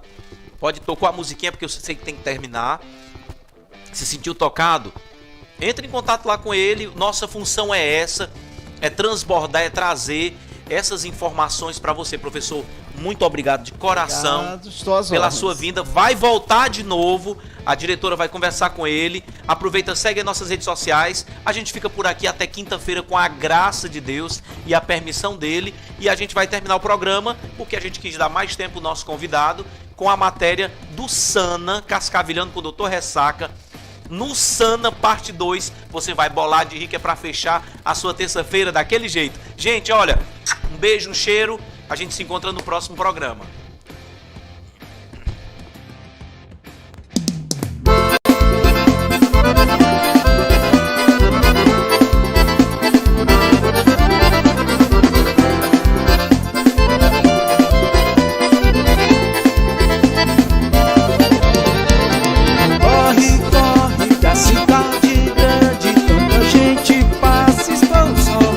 A: pode tocar a musiquinha, porque eu sei que tem que terminar. Se sentiu tocado, entre em contato lá com ele. Nossa função é essa, é transbordar, é trazer essas informações para você, professor. Muito obrigado de coração pela sua vinda. Vai voltar de novo. A diretora vai conversar com ele. Aproveita, segue as nossas redes sociais. A gente fica por aqui até quinta-feira com a graça de Deus e a permissão dele. E a gente vai terminar o programa, porque a gente quis dar mais tempo ao nosso convidado, com a matéria do Sana, Cascavilhando com o Dr. Ressaca. No Sana, parte 2, você vai bolar de rica para fechar a sua terça-feira daquele jeito. Gente, olha, um beijo, um cheiro. A gente se encontra no próximo programa.
D: Corre, corre, da cidade grande, tanta gente passa e está o sol.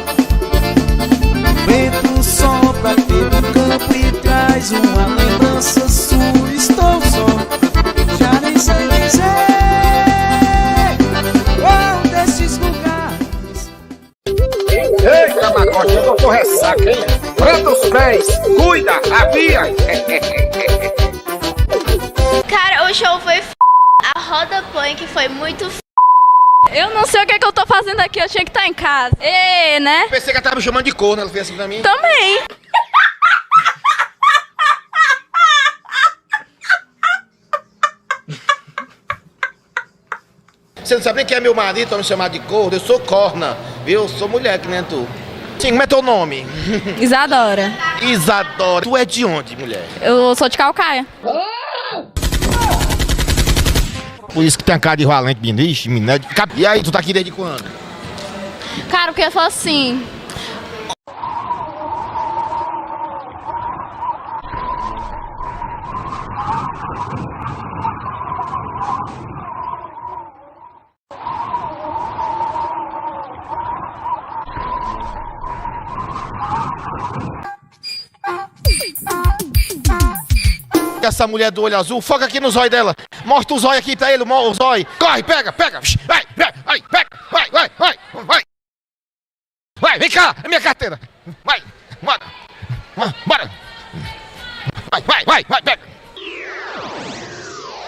D: Vento sopra pelo campo e traz uma lembrança sua. Estou só, já nem sei dizer qual desses lugares.
G: Eita,
J: macote, eu tô ressaca, hein? Prenda os pés, cuida, avia.
B: Cara, o show foi a roda punk foi muito
K: Eu não sei o que eu tô fazendo aqui, eu tinha que estar em casa. Né?
J: Pensei que ela tava me chamando de corno, ela fez assim pra mim.
K: Também.
J: Você não sabe nem quem é meu marido pra me chamar de corno? Eu sou corna, viu? Eu sou mulher que nem tu. Sim, como é teu nome?
K: Isadora.
J: Isadora. Tu é de onde, mulher?
K: Eu sou de Calcaia.
J: Por isso que tem a cara de valente, ixi, menina. E aí, tu tá aqui desde quando?
K: Cara, porque eu falo assim...
J: Essa mulher do olho azul, foca aqui no zóio dela. Mostra o zóio aqui pra ele, o zóio. Corre, pega. Vai, pega. Vai. Vai, vem cá, é minha carteira. Vai, bora. Vai, pega.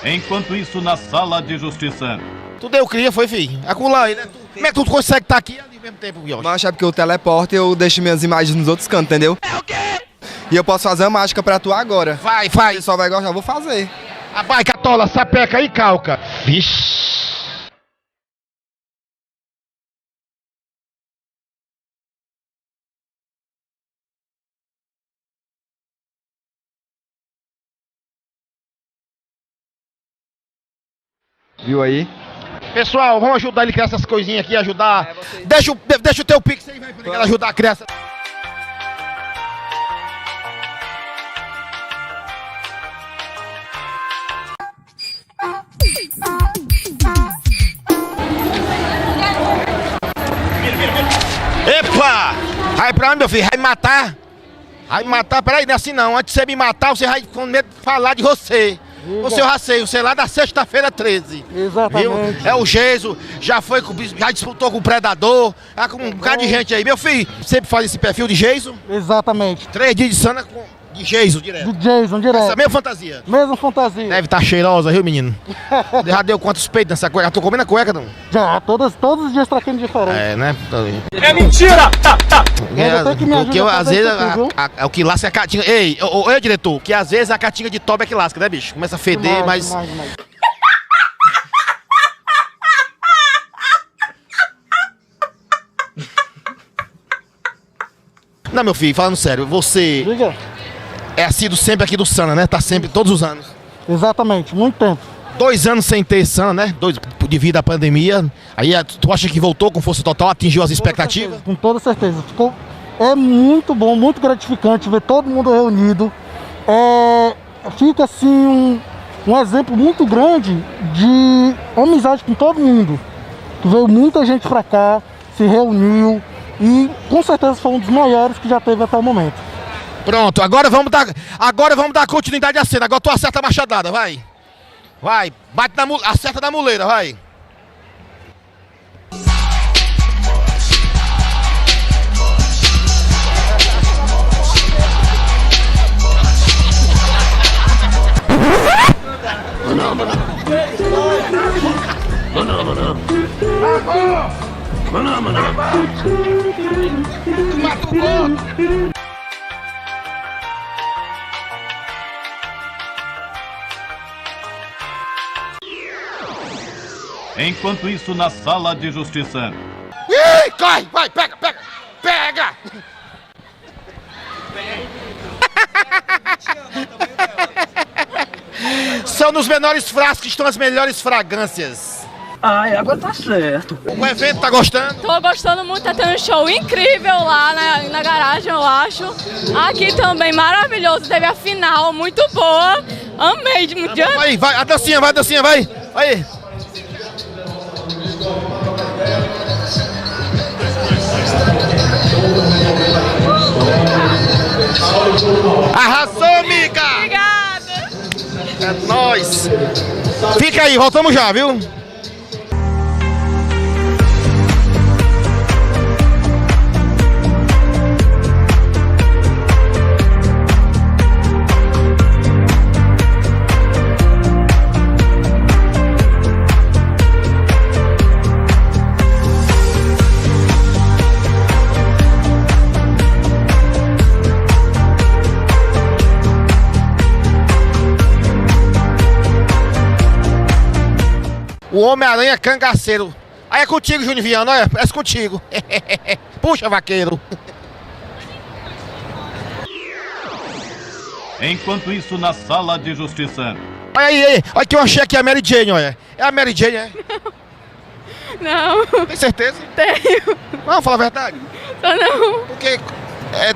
L: Enquanto isso, na sala de justiça.
J: Tu deu cria, foi, filho? Acular aí, né? Como é que tu consegue estar aqui ali ao mesmo tempo, Guilherme?
M: Mas é porque eu teleporto e eu deixo minhas imagens nos outros cantos, entendeu?
J: É o quê?
M: E eu posso fazer a mágica pra tu agora.
J: Vai.
M: Você só vai gostar, eu vou fazer.
J: Vai, catola, sapeca aí, calca. Vixe.
M: Viu aí?
J: Pessoal, vamos ajudar ele a criar essas coisinhas aqui, ajudar. Deixa o teu pix aí, vai, pra ele ajudar a criar essa... Epa! Vai pra onde, meu filho? Vai me matar? Vai me matar? Peraí, não é assim não. Antes de você me matar, você vai com medo de falar de você. O seu raceio, você lá da sexta-feira 13.
N: Exatamente.
J: Viu? É o Geiso, já disputou com o Predador, tá com um bocado de gente aí. Meu filho, sempre faz esse perfil de Geiso?
N: Exatamente.
J: 3 dias de sana de Geiso direto.
N: De Jason direto.
J: Essa mesma fantasia?
N: Mesma fantasia.
J: Deve estar cheirosa, viu, menino? Já deu quantos peitos nessa cueca? Tô comendo a cueca, não?
N: Já, todos os dias traquendo diferente.
J: É, né?
N: É mentira!
J: Porque às vezes o que lasca é a catinga. Ei, diretor, que às vezes a catinga de toba é que lasca, né, bicho? Começa a feder, mas. Não, meu filho, falando sério, você.
N: Diga.
J: É assíduo sempre aqui do Sana, né? Tá sempre, todos os anos.
N: Exatamente, muito tempo.
J: 2 anos sem ter Sana, né? Devido à pandemia. Aí tu acha que voltou com força total, atingiu as expectativas?
N: Com toda certeza. É muito bom, muito gratificante ver todo mundo reunido. Fica assim um exemplo muito grande de amizade com todo mundo. Veio muita gente pra cá, se reuniu e com certeza foi um dos maiores que já teve até o momento.
J: Pronto, agora vamos dar continuidade à cena. Agora tu acerta a machadada, vai. Vai, bate acerta na muleira, vai.
L: Enquanto isso, na sala de justiça.
J: Ih, corre, vai, pega! São nos menores frascos que estão as melhores fragrâncias.
O: Ai, agora tá certo.
J: O evento tá gostando?
K: Tô gostando muito, tá tendo um show incrível lá na garagem, eu acho. Aqui também, maravilhoso, teve a final, muito boa. Amei de muito.
J: Vai, a dancinha, vai. Aí. Arrasou, amiga!
K: Obrigada!
J: É nóis! Fica aí, voltamos já, viu? O Homem-Aranha cangaceiro. Aí é contigo, Júnior Viana, olha, é contigo. Puxa, vaqueiro.
L: Enquanto isso, na sala de justiça.
J: Olha aí, olha que eu achei aqui a Mary Jane, olha. É a Mary Jane, é?
K: Não.
J: Tem certeza?
K: Tenho.
J: Não, fala a verdade.
K: Só não.
J: Porque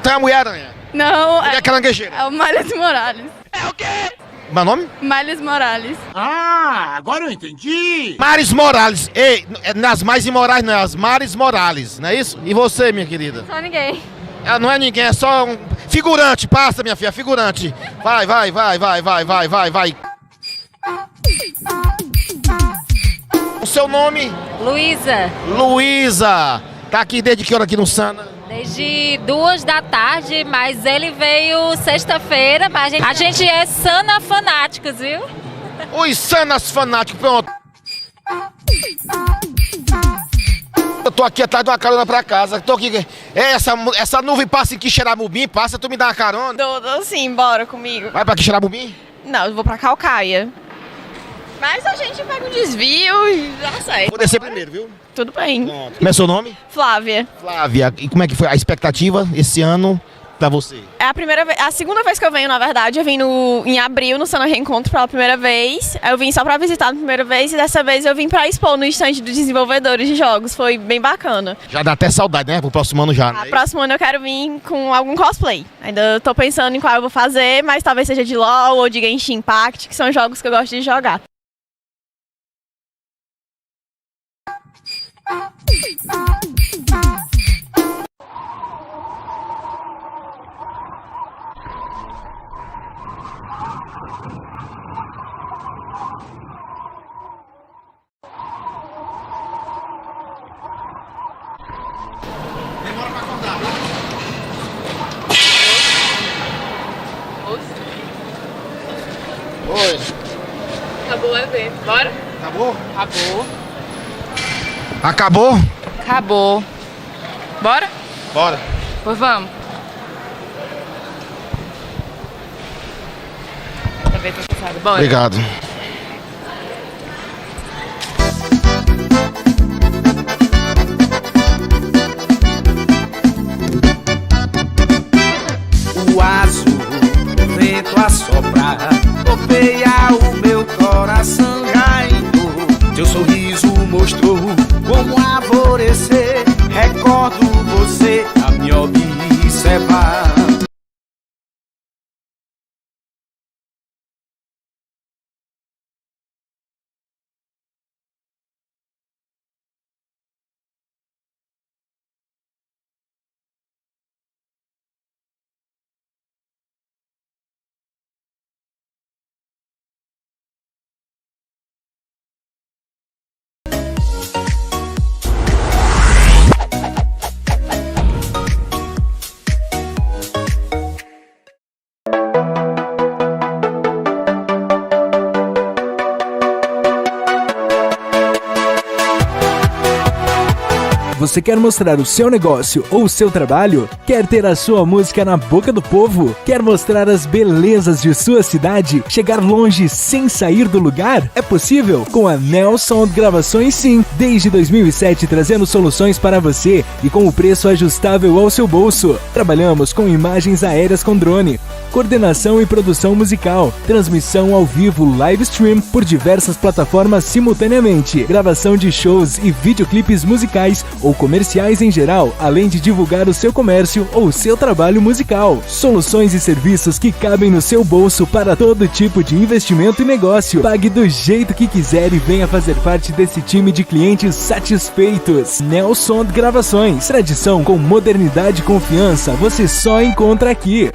J: tem a Mulher-Aranha.
K: Não.
J: É caranguejeira.
K: É o Miles Morales.
J: É o quê? Meu nome?
K: Miles Morales.
J: Ah, agora eu entendi. Maris Morales. Ei, nas mais imorais não, é as Maris Morales, não é isso? E você, minha querida?
K: Só ninguém.
J: Ela não é ninguém, é só um figurante. Passa, minha filha, figurante. Vai. O seu nome?
P: Luísa.
J: Luísa. Tá aqui desde que hora aqui no Sana?
P: Desde 2 da tarde, mas ele veio sexta-feira, mas a gente é Sana fanáticos, viu?
J: Os Sanas fanáticos, pronto. Eu tô aqui atrás de uma carona pra casa. Tô aqui. Essa nuvem passa em Quixeramobim, passa, tu me dá uma carona?
K: Dou sim, bora comigo.
J: Vai pra Quixeramobim?
K: Não, eu vou pra Calcaia. Mas a gente pega um desvio e já sai.
J: Vou descer primeiro, viu?
K: Tudo bem.
J: Como é seu nome?
K: Flávia.
J: Flávia, e como é que foi a expectativa esse ano pra você?
K: É a segunda vez que eu venho, na verdade. Eu vim em abril no Sana Reencontro pela primeira vez. Eu vim só pra visitar na primeira vez e dessa vez eu vim pra expor no stand dos desenvolvedores de jogos. Foi bem bacana.
J: Já dá até saudade, né? Pro próximo ano já.
K: Próximo ano eu quero vir com algum cosplay. Ainda tô pensando em qual eu vou fazer, mas talvez seja de LoL ou de Genshin Impact, que são jogos que eu gosto de jogar.
I: Demora pra acordar.
J: Oi.
K: Acabou o evento. Bora?
J: Acabou?
K: Acabou.
J: Acabou?
K: Acabou. Bora?
J: Bora.
K: Pois vamos. Bora.
J: Obrigado.
D: O azul, o vento a soprar, golpeia o meu coração caindo. Teu sorriso mostrou como alvorecer. Recordo você a me observar.
Q: Você quer mostrar o seu negócio ou o seu trabalho? Quer ter a sua música na boca do povo? Quer mostrar as belezas de sua cidade? Chegar longe sem sair do lugar? É possível? Com a Neo Sound Gravações, sim. Desde 2007 trazendo soluções para você e com o preço ajustável ao seu bolso. Trabalhamos com imagens aéreas com drone, coordenação e produção musical, transmissão ao vivo live stream por diversas plataformas simultaneamente, gravação de shows e videoclipes musicais ou comerciais em geral, além de divulgar o seu comércio ou seu trabalho musical. Soluções e serviços que cabem no seu bolso para todo tipo de investimento e negócio. Pague do jeito que quiser e venha fazer parte desse time de clientes satisfeitos. Neo Sound Gravações, tradição com modernidade e confiança, você só encontra aqui.